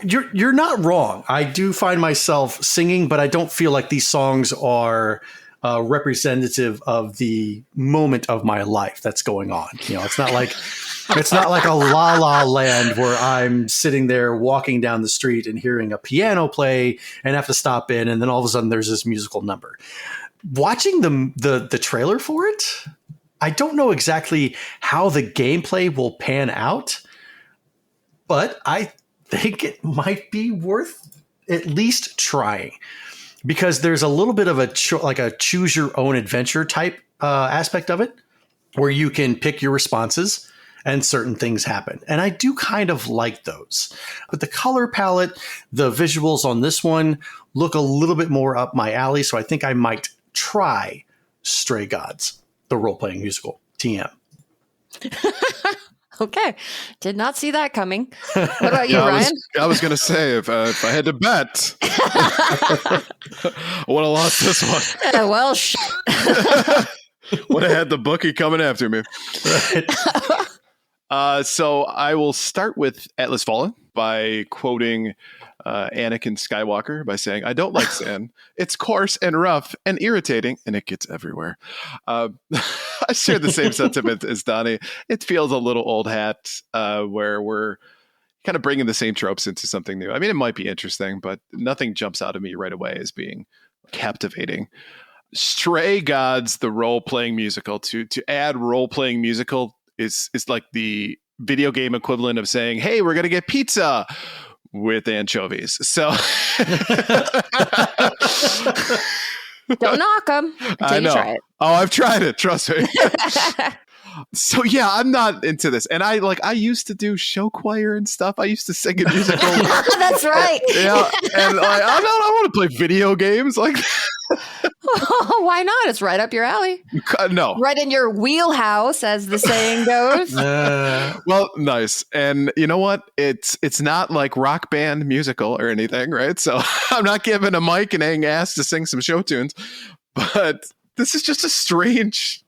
You're not wrong. I do find myself singing, but I don't feel like these songs are representative of the moment of my life that's going on. It's not like a La La Land where I'm sitting there walking down the street and hearing a piano play and have to stop in, and then all of a sudden there's this musical number. Watching the trailer for it, I don't know exactly how the gameplay will pan out, but I think it might be worth at least trying, because there's a little bit of a choose your own adventure type aspect of it, where you can pick your responses and certain things happen. And I do kind of like those. But the color palette, the visuals on this one look a little bit more up my alley. So I think I might try Stray Gods, the role-playing musical, TM. Okay. Did not see that coming. What about you, Ryan? I was going to say, if I had to bet, I would have lost this one. Well, Would have had the bookie coming after me. So I will start with Atlas Fallen by quoting Anakin Skywalker by saying, "I don't like sand. It's coarse and rough and irritating, and it gets everywhere." I share the same sentiment as Donnie. It feels a little old hat, where we're kind of bringing the same tropes into something new. I mean, it might be interesting, but nothing jumps out at me right away as being captivating. Stray Gods, the role-playing musical. To add role-playing musical is like the video game equivalent of saying, "Hey, we're going to get pizza with anchovies." So don't knock them until you try it. Oh, I've tried it. Trust me. So yeah, I'm not into this. And I used to do show choir and stuff. I used to sing in musicals. That's right. Yeah. And I want to play video games. Like, why not? It's right up your alley. No. Right in your wheelhouse, as the saying goes. Well, nice. And you know what? It's not like Rock Band musical or anything, right? So I'm not given a mic and being asked to sing some show tunes. But this is just a strange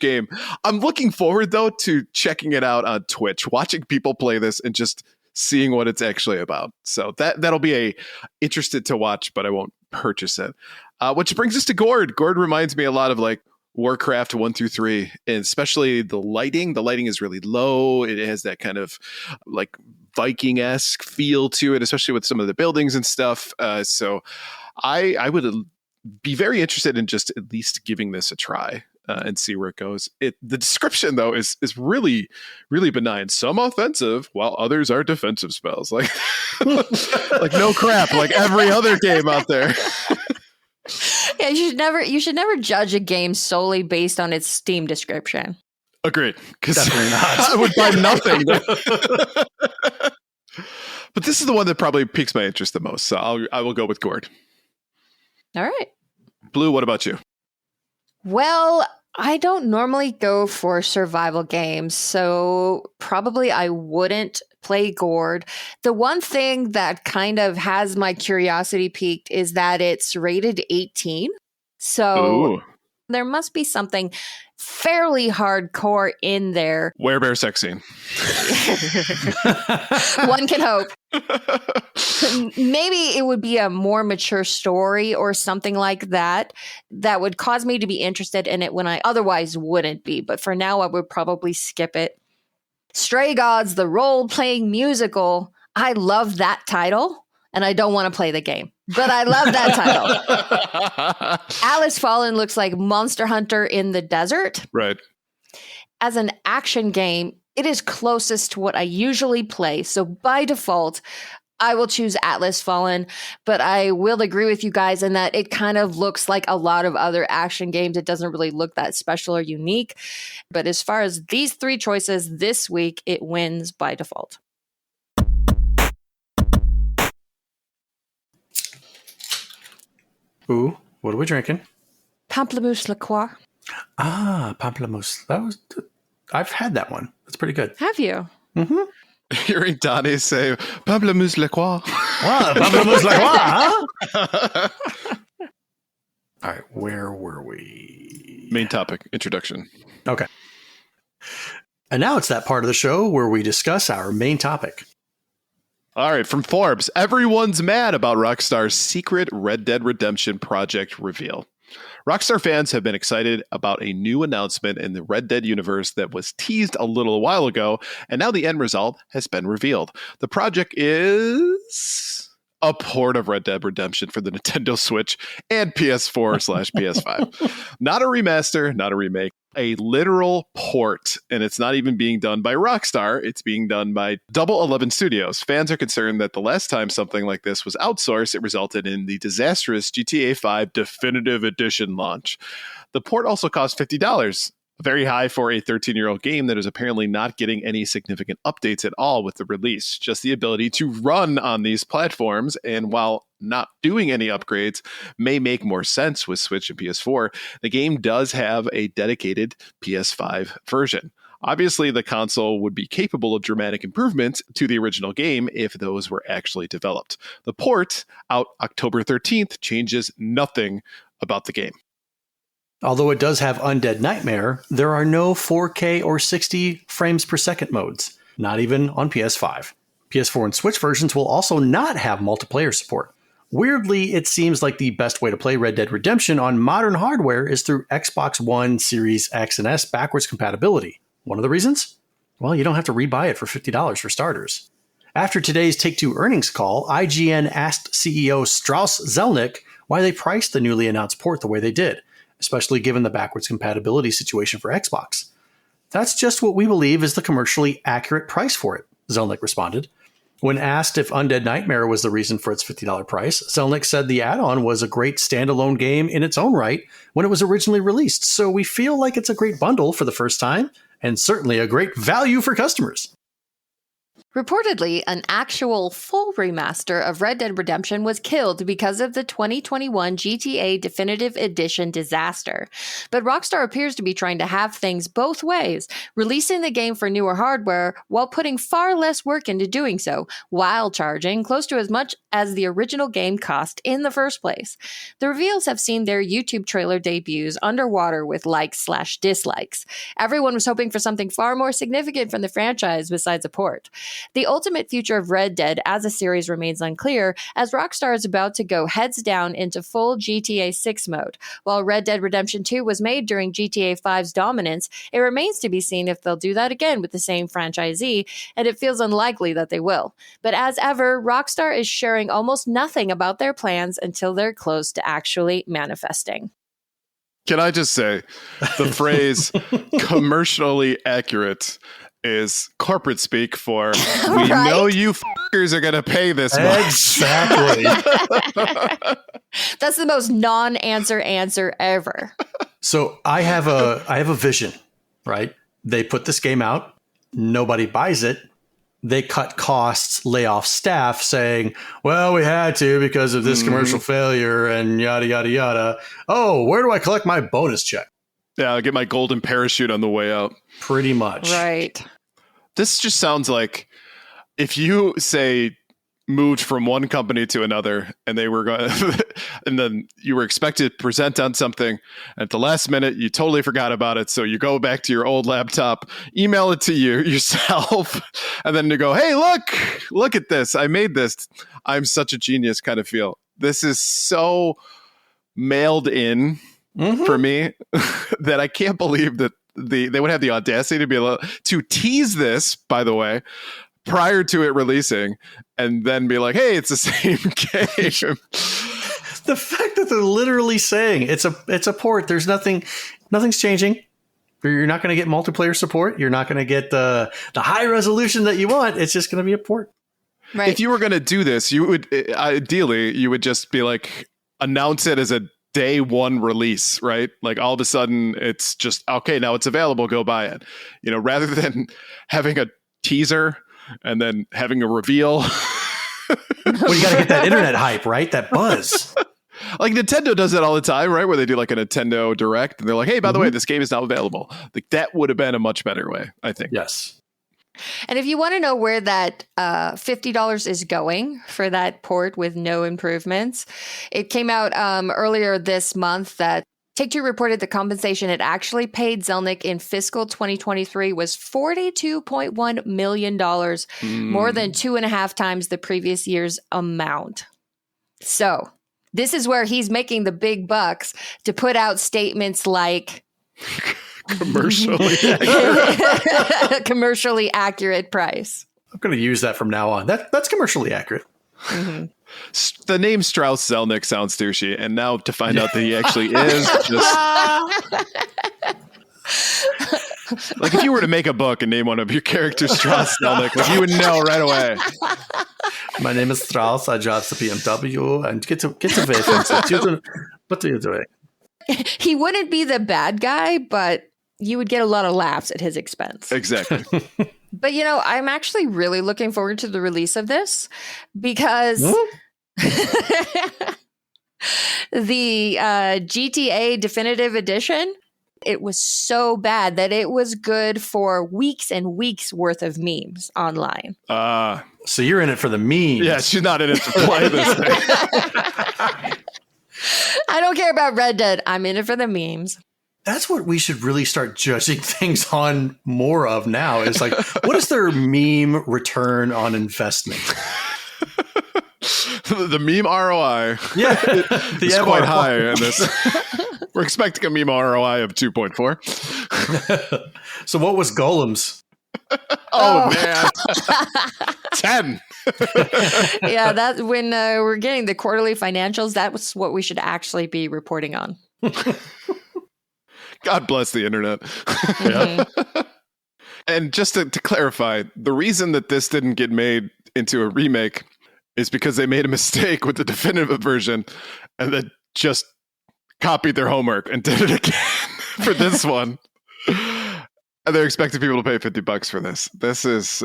game. I'm looking forward, though, to checking it out on Twitch, watching people play this and just seeing what it's actually about. So that'll be interested to watch, but I won't purchase it. Which brings us to Gord. Gord reminds me a lot of like Warcraft 1 through 3, and especially the lighting. The lighting is really low. It has that kind of like Viking-esque feel to it, especially with some of the buildings and stuff. So I would be very interested in just at least giving this a try. And see where it goes. The description, though, is really, really benign. Some offensive, while others are defensive spells. Like, like no crap. Like every other game out there. Yeah, you should never judge a game solely based on its Steam description. Agreed. Because definitely not. I would buy nothing. But this is the one that probably piques my interest the most. So I will go with Gord. All right. Blue, what about you? Well, I don't normally go for survival games, so probably I wouldn't play Gord. The one thing that kind of has my curiosity piqued is that it's rated 18. So Ooh. There must be something fairly hardcore in there. Werebear sex scene. One can hope. Maybe it would be a more mature story or something like that would cause me to be interested in it when I otherwise wouldn't be. But for now, I would probably skip it. Stray Gods, the role-playing musical. I love that title, and I don't want to play the game. But I love that title. Atlas Fallen looks like Monster Hunter in the desert. Right. As an action game, it is closest to what I usually play. So by default, I will choose Atlas Fallen. But I will agree with you guys in that it kind of looks like a lot of other action games. It doesn't really look that special or unique. But as far as these three choices this week, it wins by default. Ooh, what are we drinking? Pamplemousse liqueur. Ah, pamplemousse. I've had that one. That's pretty good. Have you? Mm-hmm. Hearing Donnie say, Pamplemousse liqueur. Wow, pamplemousse liqueur, huh? All right, where were we? Main topic, introduction. Okay. And now it's that part of the show where we discuss our main topic. All right, from Forbes, everyone's mad about Rockstar's secret Red Dead Redemption project reveal. Rockstar fans have been excited about a new announcement in the Red Dead universe that was teased a little while ago, and now the end result has been revealed. The project is a port of Red Dead Redemption for the Nintendo Switch and PS4/PS5. Not a remaster, not a remake, a literal port. And it's not even being done by Rockstar. It's being done by Double 11 Studios. Fans are concerned that the last time something like this was outsourced, it resulted in the disastrous GTA 5 Definitive Edition launch. The port also cost $50. Very high for a 13-year-old game that is apparently not getting any significant updates at all with the release. Just the ability to run on these platforms, and while not doing any upgrades may make more sense with Switch and PS4, the game does have a dedicated PS5 version. Obviously, the console would be capable of dramatic improvements to the original game if those were actually developed. The port, out October 13th, changes nothing about the game. Although it does have Undead Nightmare, there are no 4K or 60 frames per second modes, not even on PS5. PS4 and Switch versions will also not have multiplayer support. Weirdly, it seems like the best way to play Red Dead Redemption on modern hardware is through Xbox One, Series X and S backwards compatibility. One of the reasons? Well, you don't have to rebuy it for $50 for starters. After today's Take-Two earnings call, IGN asked CEO Strauss Zelnick why they priced the newly announced port the way they did, especially given the backwards compatibility situation for Xbox. That's just what we believe is the commercially accurate price for it, Zelnick responded. When asked if Undead Nightmare was the reason for its $50 price, Zelnick said the add-on was a great standalone game in its own right when it was originally released, so we feel like it's a great bundle for the first time, and certainly a great value for customers. Reportedly, an actual full remaster of Red Dead Redemption was killed because of the 2021 GTA Definitive Edition disaster. But Rockstar appears to be trying to have things both ways, releasing the game for newer hardware while putting far less work into doing so, while charging close to as much as the original game cost in the first place. The reveals have seen their YouTube trailer debuts underwater with likes/dislikes. Everyone was hoping for something far more significant from the franchise besides a port. The ultimate future of Red Dead as a series remains unclear, as Rockstar is about to go heads down into full GTA 6 mode. While Red Dead Redemption 2 was made during GTA 5's dominance, it remains to be seen if they'll do that again with the same franchisee, and it feels unlikely that they will. But as ever, Rockstar is sharing almost nothing about their plans until they're close to actually manifesting. Can I just say the phrase commercially accurate is corporate speak for we Right? know you fuckers are going to pay this much. Exactly. That's the most non-answer answer ever. So I have a vision, right? They put this game out, nobody buys it. They cut costs, lay off staff, saying, well, we had to because of this commercial failure and yada, yada, yada. Oh, where do I collect my bonus check? Yeah, I'll get my golden parachute on the way out. Pretty much. Right. This just sounds like if you say moved from one company to another and they were going and then you were expected to present on something at the last minute, you totally forgot about it. So you go back to your old laptop, email it to you yourself, and then you go, hey, look at this. I made this. I'm such a genius kind of feel. This is so mailed in for me that I can't believe that they would have the audacity to be able to tease this, by the way, prior to it releasing, and then be like, hey, it's the same game. The fact that they're literally saying it's a port, there's nothing's changing. You're not going to get multiplayer support. You're not going to get the high resolution that you want. It's just going to be a port. Right. If you were going to do this, you would ideally you would just be like announce it as a day one release, right? Like all of a sudden it's just, okay, now it's available, go buy it. You know, rather than having a teaser and then having a reveal. Well, you got to get that internet hype, right? That buzz. Like Nintendo does that all the time, right? Where they do like a Nintendo Direct and they're like, hey, by the way, this game is now available. Like that would have been a much better way, I think. Yes. And if you want to know where that $50 is going for that port with no improvements, it came out earlier this month that Take-Two reported the compensation it actually paid Zelnick in fiscal 2023 was $42.1 million, more than 2.5 times the previous year's amount. So this is where he's making the big bucks to put out statements like commercially accurate price. I'm going to use that from now on. That's commercially accurate. Mm-hmm. The name Strauss Zelnick sounds douchey, and now to find out that he actually is just like if you were to make a book and name one of your characters Strauss Zelnick, like you would know right away. My name is Strauss. I drive the BMW and get away from it. What are you doing? He wouldn't be the bad guy, but you would get a lot of laughs at his expense. Exactly. But, I'm actually really looking forward to the release of this because the GTA Definitive Edition, it was so bad that it was good for weeks and weeks worth of memes online. So you're in it for the memes. Yeah, she's not in it to play this thing. I don't care about Red Dead. I'm in it for the memes. That's what we should really start judging things on more of now is like, what is their meme return on investment? The meme ROI is quite high in this. We're expecting a meme ROI of 2.4. So what was Golem's? Oh, man. 10. Yeah, that's when we're getting the quarterly financials. That was what we should actually be reporting on. God bless the internet. Mm-hmm. And just to clarify, the reason that this didn't get made into a remake is because they made a mistake with the definitive version and then just copied their homework and did it again for this one. And they're expecting people to pay $50 for this. This is,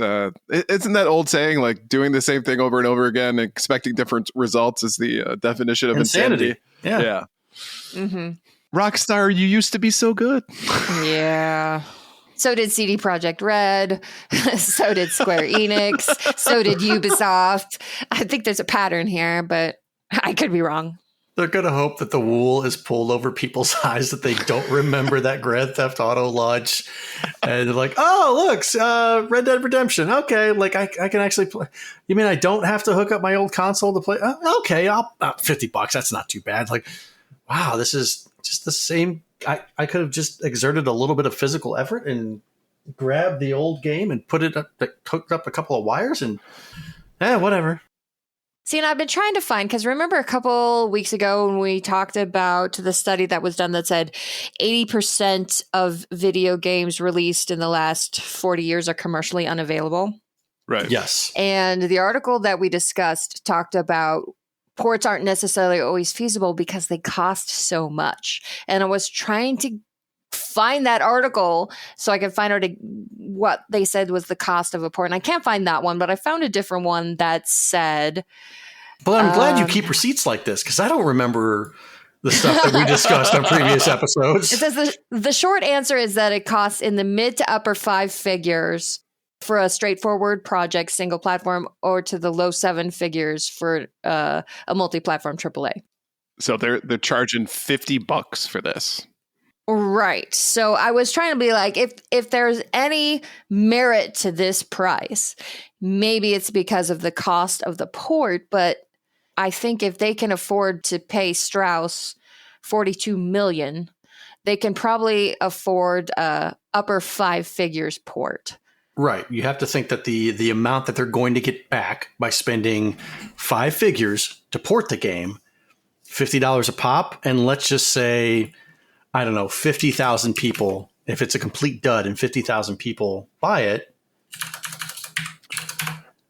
isn't that old saying, like doing the same thing over and over again, expecting different results is the definition of insanity? Yeah. Mm-hmm. Rockstar, you used to be so good. Yeah. So did CD Projekt Red. So did Square Enix. So did Ubisoft. I think there's a pattern here, but I could be wrong. They're going to hope that the wool is pulled over people's eyes that they don't remember that Grand Theft Auto launch. And they're like, oh, look, Red Dead Redemption. Okay, like I can actually play. You mean I don't have to hook up my old console to play? Okay, I'll $50. That's not too bad. Like, wow, this is just the same. I could have just exerted a little bit of physical effort and grabbed the old game and put it up, hooked up a couple of wires and whatever. See, and I've been trying to find, because remember a couple weeks ago when we talked about the study that was done that said 80% of video games released in the last 40 years are commercially unavailable? Right. Yes. And the article that we discussed talked about ports aren't necessarily always feasible because they cost so much. And I was trying to find that article so I could find out what they said was the cost of a port. And I can't find that one, but I found a different one that said... But I'm glad you keep receipts like this because I don't remember the stuff that we discussed on previous episodes. It says the short answer is that it costs in the mid to upper 5 figures for a straightforward project, single platform, or to the low 7 figures for a multi-platform AAA. So they're charging $50 for this. Right. So I was trying to be like, if there's any merit to this price, maybe it's because of the cost of the port. But I think if they can afford to pay Strauss $42 million, they can probably afford a upper 5 figures port. Right. You have to think that the amount that they're going to get back by spending 5 figures to port the game, $50 a pop, and let's just say, I don't know, 50,000 people, if it's a complete dud and 50,000 people buy it,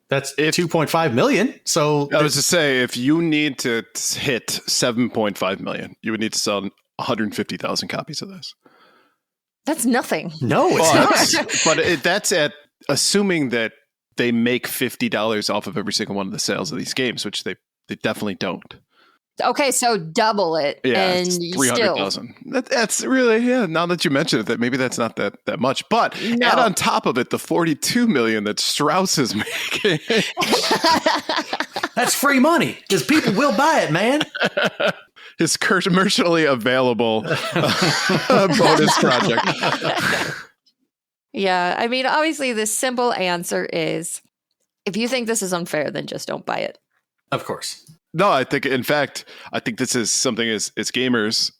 that's $2.5 million. So I was to say, if you need to hit 7.5 million, you would need to sell 150,000 copies of this. That's nothing. No, it's not. But that's at assuming that they make $50 off of every single one of the sales of these games, which they definitely don't. Okay, so double it. Yeah, and it's 300,000. That's really, now that you mention it, that maybe that's not that much. But add on top of it the $42 million that Strauss is making. That's free money because people will buy it, man. his commercially available bonus project. Yeah, I mean, obviously, the simple answer is if you think this is unfair, then just don't buy it. Of course. No, I think, in fact, this is something as gamers,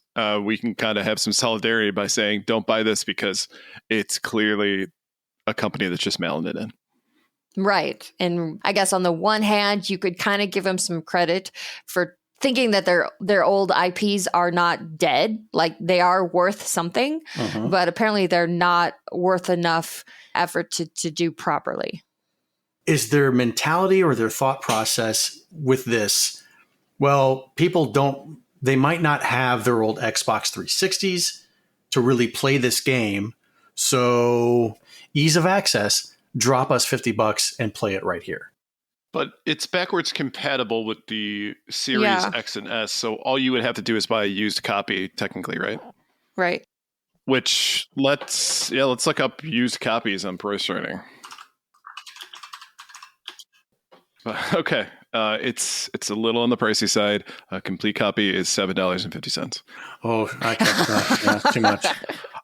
we can kind of have some solidarity by saying, don't buy this because it's clearly a company that's just mailing it in. Right. And I guess on the one hand, you could kind of give them some credit for thinking that their old IPs are not dead, like they are worth something, but apparently they're not worth enough effort to do properly. Is their mentality or their thought process with this, well, they might not have their old Xbox 360s to really play this game, so ease of access, drop us $50 and play it right here. But it's backwards compatible with the Series X and S, so all you would have to do is buy a used copy, technically, right? Right. Which, let's look up used copies on Price Running. Okay, it's a little on the pricey side. A complete copy is $7.50. Oh, I can't. Too much.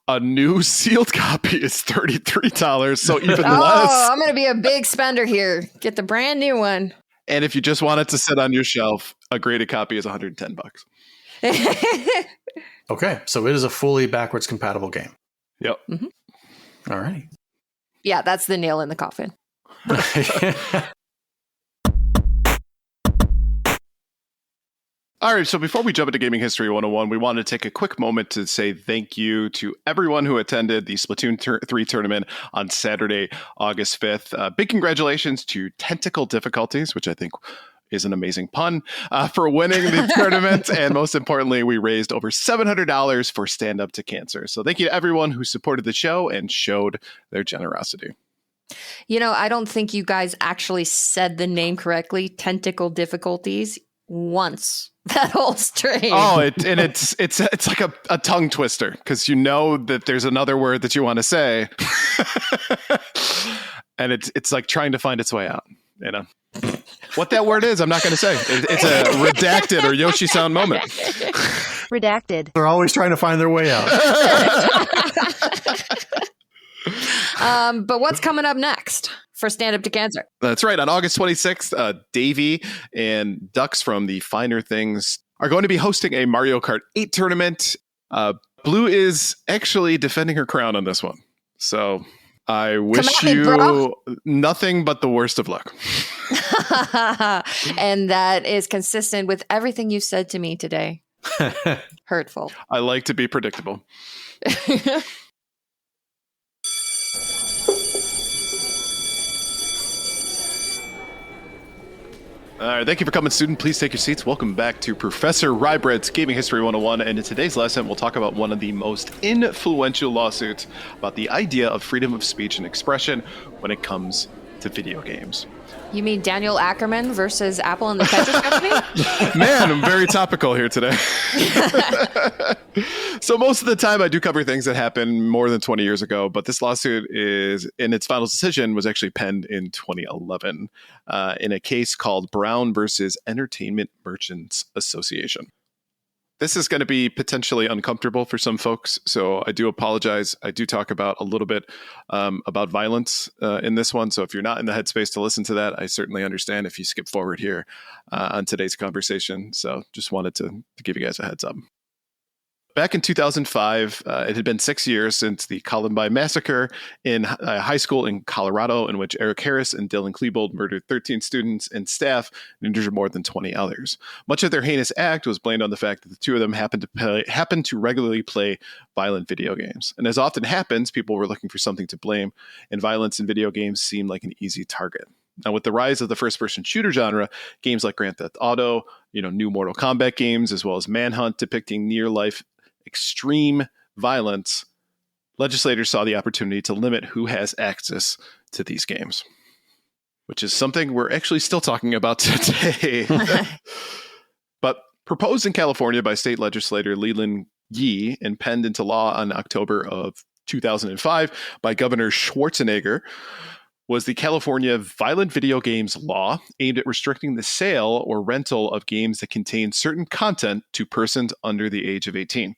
A new sealed copy is $33, so even less. Oh, I'm going to be a big spender here. Get the brand new one. And if you just want it to sit on your shelf, a graded copy is $110. Okay, so it is a fully backwards compatible game. Yep. Mm-hmm. All right. Yeah, that's the nail in the coffin. All right, so before we jump into Gaming History 101, we wanted to take a quick moment to say thank you to everyone who attended the Splatoon 3 tournament on Saturday, August 5th. Big congratulations to Tentacle Difficulties, which I think is an amazing pun, for winning the tournament. And most importantly, we raised over $700 for Stand Up to Cancer. So thank you to everyone who supported the show and showed their generosity. You know, I don't think you guys actually said the name correctly, Tentacle Difficulties, once that whole stream. Oh, it's like a tongue twister because you know that there's another word that you want to say, and it's like trying to find its way out. You know what that word is? I'm not going to say. It's a redacted or Yoshi sound moment. Redacted. They're always trying to find their way out. But what's coming up next for Stand Up to Cancer? That's right. On August 26th, Davey and Ducks from the Finer Things are going to be hosting a Mario Kart 8 tournament. Blue is actually defending her crown on this one. So I wish you nothing but the worst of luck. And that is consistent with everything you said to me today. Hurtful. I like to be predictable. All right, thank you for coming, student. Please take your seats. Welcome back to Professor Rybread's Gaming History 101. And in today's lesson, we'll talk about one of the most influential lawsuits about the idea of freedom of speech and expression when it comes to video games. You mean Daniel Ackerman versus Apple and the Tetris Company? Man, I'm very topical here today. So most of the time I do cover things that happened more than 20 years ago, but this lawsuit is, in its final decision, was actually penned in 2011 in a case called Brown versus Entertainment Merchants Association. This is going to be potentially uncomfortable for some folks, so I do apologize. I do talk about a little bit about violence in this one, so if you're not in the headspace to listen to that, I certainly understand if you skip forward here on today's conversation. So just wanted to give you guys a heads up. Back in 2005, it had been 6 years since the Columbine Massacre in a high school in Colorado, in which Eric Harris and Dylan Klebold murdered 13 students and staff and injured more than 20 others. Much of their heinous act was blamed on the fact that the two of them happened to regularly play violent video games. And as often happens, people were looking for something to blame, and violence in video games seemed like an easy target. Now, with the rise of the first-person shooter genre, games like Grand Theft Auto, new Mortal Kombat games, as well as Manhunt depicting near-life extreme violence, legislators saw the opportunity to limit who has access to these games, which is something we're actually still talking about today. But proposed in California by state legislator Leland Yee and penned into law on October of 2005 by Governor Schwarzenegger, was the California Violent Video Games Law, aimed at restricting the sale or rental of games that contain certain content to persons under the age of 18.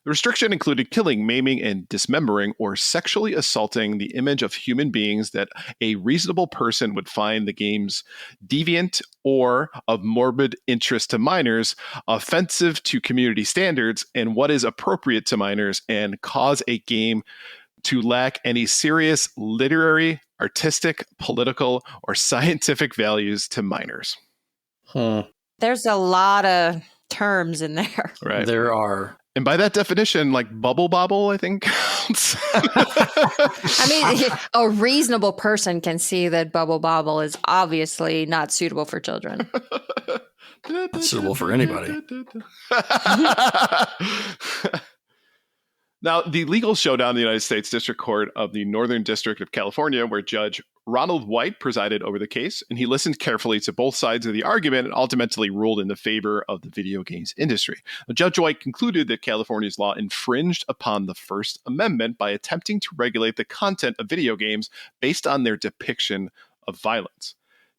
The restriction included killing, maiming, and dismembering or sexually assaulting the image of human beings that a reasonable person would find the games deviant or of morbid interest to minors, offensive to community standards, and what is appropriate to minors, and cause a game to lack any serious literary, artistic, political, or scientific values to minors. There's a lot of terms in there. Right. There are. And by that definition, like Bubble Bobble, I think counts. I mean, a reasonable person can see that Bubble Bobble is obviously not suitable for children. Not suitable for anybody. Now, the legal showdown in the United States District Court of the Northern District of California, where Judge Ronald White presided over the case, and he listened carefully to both sides of the argument and ultimately ruled in the favor of the video games industry. Now, Judge White concluded that California's law infringed upon the First Amendment by attempting to regulate the content of video games based on their depiction of violence.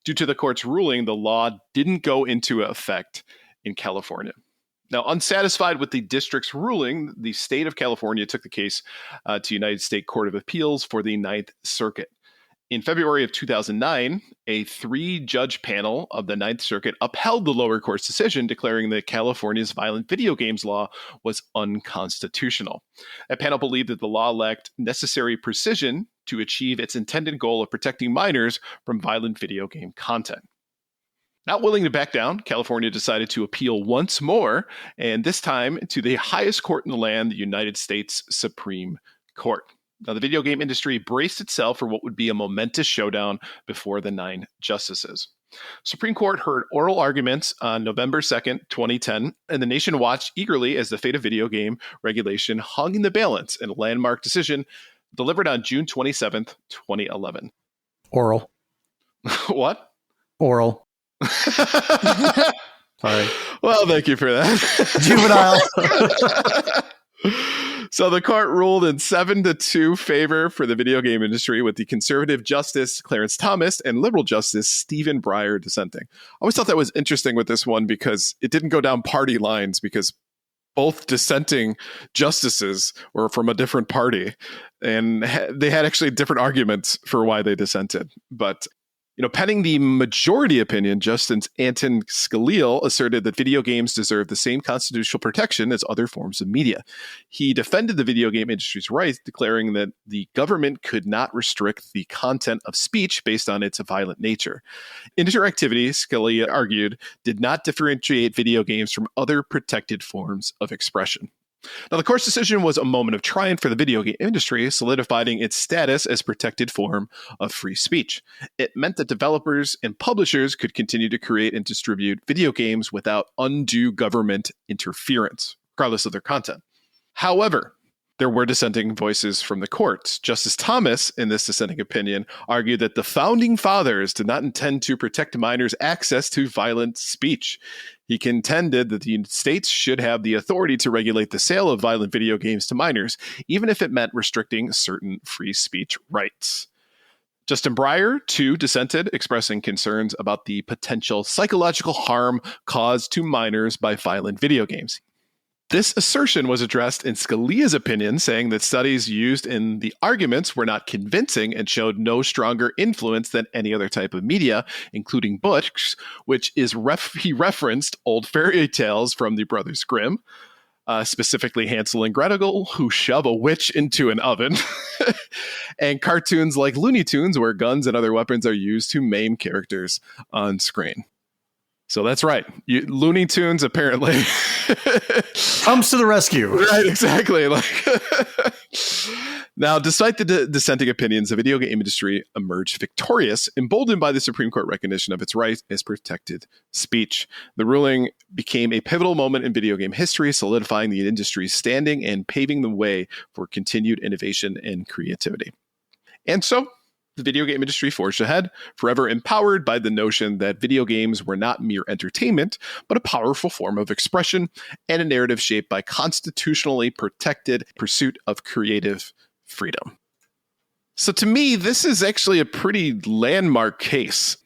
Due to the court's ruling, the law didn't go into effect in California. Now, unsatisfied with the district's ruling, the state of California took the case to United States Court of Appeals for the Ninth Circuit. In February of 2009, a 3-judge panel of the Ninth Circuit upheld the lower court's decision, declaring that California's violent video games law was unconstitutional. That panel believed that the law lacked necessary precision to achieve its intended goal of protecting minors from violent video game content. Not willing to back down, California decided to appeal once more, and this time to the highest court in the land, the United States Supreme Court. Now, the video game industry braced itself for what would be a momentous showdown before the 9 justices. Supreme Court heard oral arguments on November 2nd, 2010, and the nation watched eagerly as the fate of video game regulation hung in the balance in a landmark decision delivered on June 27th, 2011. Oral. What? Oral. Sorry. Well, thank you for that. Juvenile. So the court ruled in 7-2 favor for the video game industry, with the conservative Justice Clarence Thomas and liberal Justice Stephen Breyer dissenting. I always thought that was interesting with this one because it didn't go down party lines, because both dissenting justices were from a different party, and they had actually different arguments for why they dissented. But penning the majority opinion, Justice Anton Scalia asserted that video games deserve the same constitutional protection as other forms of media. He defended the video game industry's rights, declaring that the government could not restrict the content of speech based on its violent nature. Interactivity, Scalia argued, did not differentiate video games from other protected forms of expression. Now, the court's decision was a moment of triumph for the video game industry, solidifying its status as protected form of free speech. It meant that developers and publishers could continue to create and distribute video games without undue government interference, regardless of their content. However, there were dissenting voices from the courts. Justice Thomas, in this dissenting opinion, argued that the founding fathers did not intend to protect minors' access to violent speech. He contended that the United States should have the authority to regulate the sale of violent video games to minors, even if it meant restricting certain free speech rights. Justin Breyer, too, dissented, expressing concerns about the potential psychological harm caused to minors by violent video games. This assertion was addressed in Scalia's opinion, saying that studies used in the arguments were not convincing and showed no stronger influence than any other type of media, including books, which is he referenced old fairy tales from the Brothers Grimm, specifically Hansel and Gretel, who shove a witch into an oven, and cartoons like Looney Tunes, where guns and other weapons are used to maim characters on screen. So that's right. Looney Tunes apparently comes to the rescue. Right, exactly. Now, despite the dissenting opinions, the video game industry emerged victorious, emboldened by the Supreme Court recognition of its right as protected speech. The ruling became a pivotal moment in video game history, solidifying the industry's standing and paving the way for continued innovation and creativity. And so, the video game industry forged ahead, forever empowered by the notion that video games were not mere entertainment, but a powerful form of expression and a narrative shaped by constitutionally protected pursuit of creative freedom. So to me, this is actually a pretty landmark case.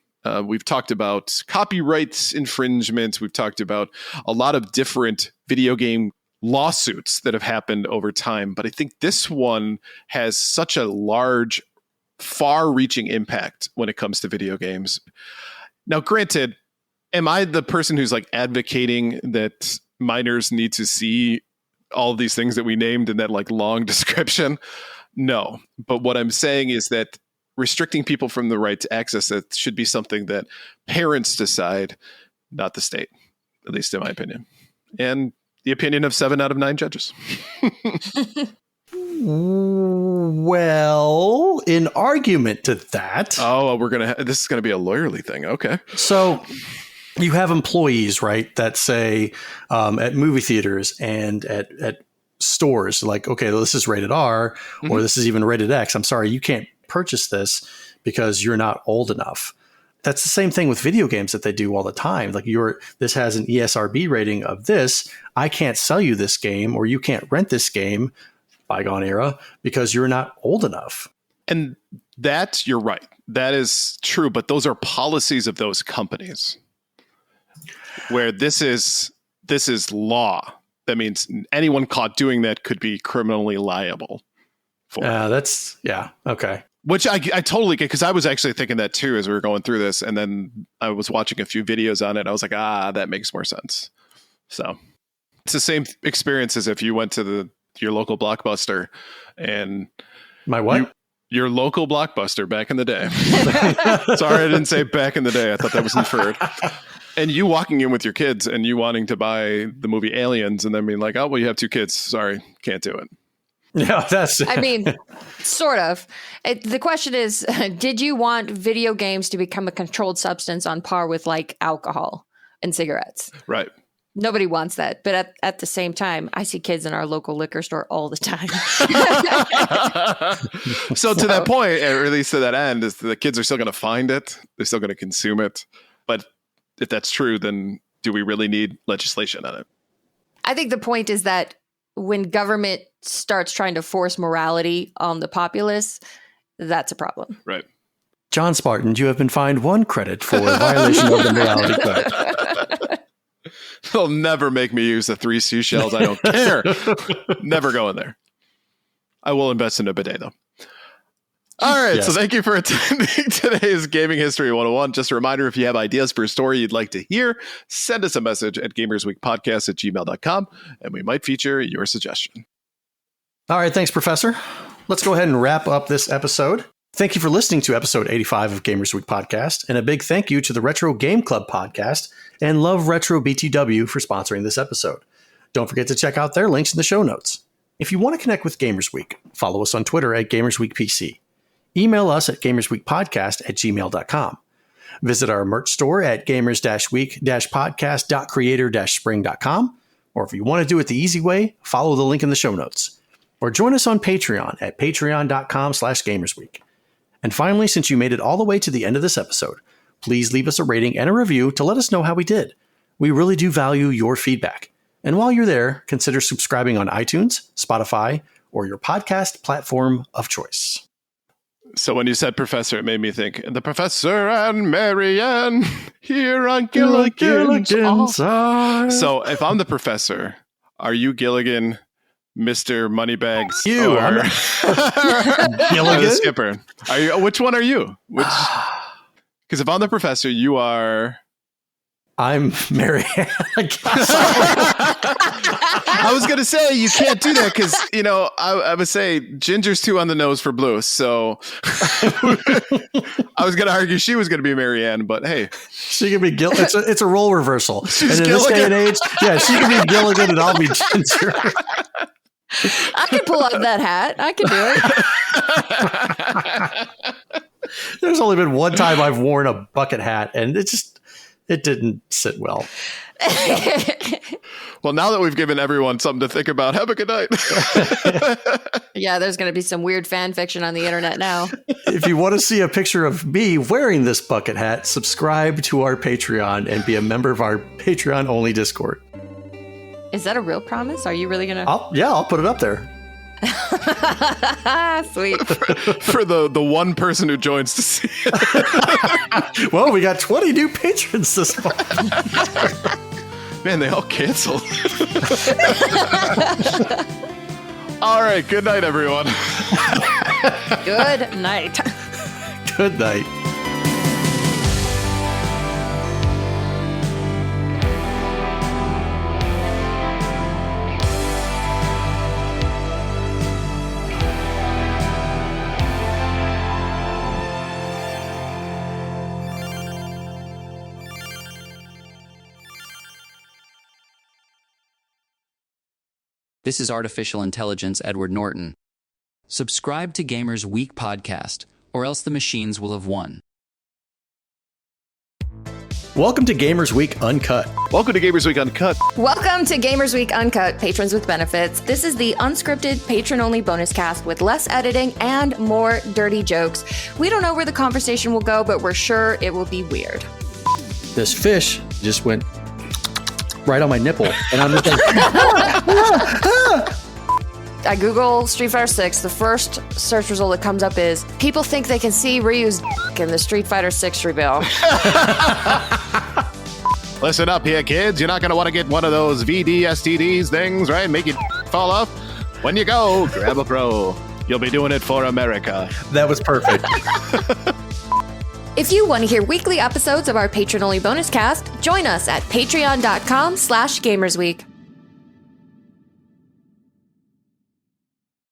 We've talked about copyright infringement. We've talked about a lot of different video game lawsuits that have happened over time. But I think this one has such a large, far-reaching impact when it comes to video games. Now, granted, am I the person who's like advocating that minors need to see all of these things that we named in that like long description? No. But what I'm saying is that restricting people from the right to access it should be something that parents decide, not the state, at least in my opinion. And the opinion of 7 out of 9 judges. Well, in argument to that. Oh, this is going to be a lawyerly thing. Okay. So you have employees, right, that say at movie theaters and at stores, like, okay, well, this is rated R, or this is even rated X. I'm sorry, you can't purchase this because you're not old enough. That's the same thing with video games that they do all the time. Like this has an ESRB rating of this. I can't sell you this game, or you can't rent this game, bygone era, because you're not old enough. And that, you're right. That is true. But those are policies of those companies, where this is law. That means anyone caught doing that could be criminally liable for it. Okay. Which I totally get, because I was actually thinking that too as we were going through this, and then I was watching a few videos on it. I was like, that makes more sense. So it's the same experience as if you went to your local Blockbuster and my what? Your local Blockbuster back in the day. Sorry, I didn't say back in the day. I thought that was inferred. And you walking in with your kids and you wanting to buy the movie Aliens and then being like, oh, well, you have 2 kids. Sorry, can't do it. Yeah, I mean, sort of. The question is, did you want video games to become a controlled substance on par with like alcohol and cigarettes? Right. Nobody wants that. But at the same time, I see kids in our local liquor store all the time. So to that point, or at least to that end, is the kids are still going to find it. They're still going to consume it. But if that's true, then do we really need legislation on it? I think the point is that when government starts trying to force morality on the populace, that's a problem. Right. John Spartan, you have been fined 1 credit for a violation of the morality code. They'll never make me use the 3 seashells. I don't care. Never go in there. I will invest in a bidet, though. All right, yes. So thank you for attending today's Gaming History 101. Just a reminder, if you have ideas for a story you'd like to hear, send us a message at gamersweekpodcast@gmail.com, and we might feature your suggestion. All right, thanks, Professor. Let's go ahead and wrap up this episode. Thank you for listening to episode 85 of Gamers Week Podcast, and a big thank you to the Retro Game Club Podcast and Love Retro BTW for sponsoring this episode. Don't forget to check out their links in the show notes. If you want to connect with Gamers Week, follow us on Twitter at GamersWeekPC. Email us at gamersweekpodcast@gmail.com. Visit our merch store at gamers-week-podcast.creator-spring.com. Or if you want to do it the easy way, follow the link in the show notes. Or join us on Patreon at patreon.com/gamersweek. And finally, since you made it all the way to the end of this episode, please leave us a rating and a review to let us know how we did. We really do value your feedback. And while you're there, consider subscribing on iTunes, Spotify, or your podcast platform of choice. So when you said professor, it made me think, the Professor and Marianne here on Gilligan's Island. So if I'm the professor, are you Gilligan, Mr. Moneybags? You or Gilligan? The skipper? Are you? Which one are you? Which? Because if I'm the professor, you are... I'm Marianne. I was going to say, you can't do that because, I would say Ginger's too on the nose for Blue. So I was going to argue she was going to be Marianne, but hey. She can be Gilligan. It's a role reversal. She's and in this day and age, yeah, she can be Gilligan and I'll be Ginger. I can pull out that hat. I can do it. There's only been one time I've worn a bucket hat and it didn't sit well. Well, now that we've given everyone something to think about, have a good night. Yeah, there's going to be some weird fan fiction on the internet now. If you want to see a picture of me wearing this bucket hat, subscribe to our Patreon and be a member of our Patreon-only Discord. Is that a real promise? Are you really going to? I'll put it up there. Sweet. For the one person who joins to see it. Well, we got 20 new patrons this month. Man, they all canceled. All right, good night, everyone. Good night. Good night. This is Artificial Intelligence Edward Norton. Subscribe to Gamers Week podcast, or else the machines will have won. Welcome to Gamers Week Uncut. Welcome to Gamers Week Uncut. Welcome to Gamers Week Uncut, patrons with benefits. This is the unscripted, patron-only bonus cast with less editing and more dirty jokes. We don't know where the conversation will go, but we're sure it will be weird. This fish just went right on my nipple, and I'm just like, I Google Street Fighter 6. The first search result that comes up is people think they can see Ryu's in the Street Fighter 6 reveal. Listen up here, kids. You're not going to want to get one of those VD-STDs things, right? Make it fall off. When you go, grab a pro. You'll be doing it for America. that was perfect. If you want to hear weekly episodes of our patron-only bonus cast, join us at patreon.com/gamersweek.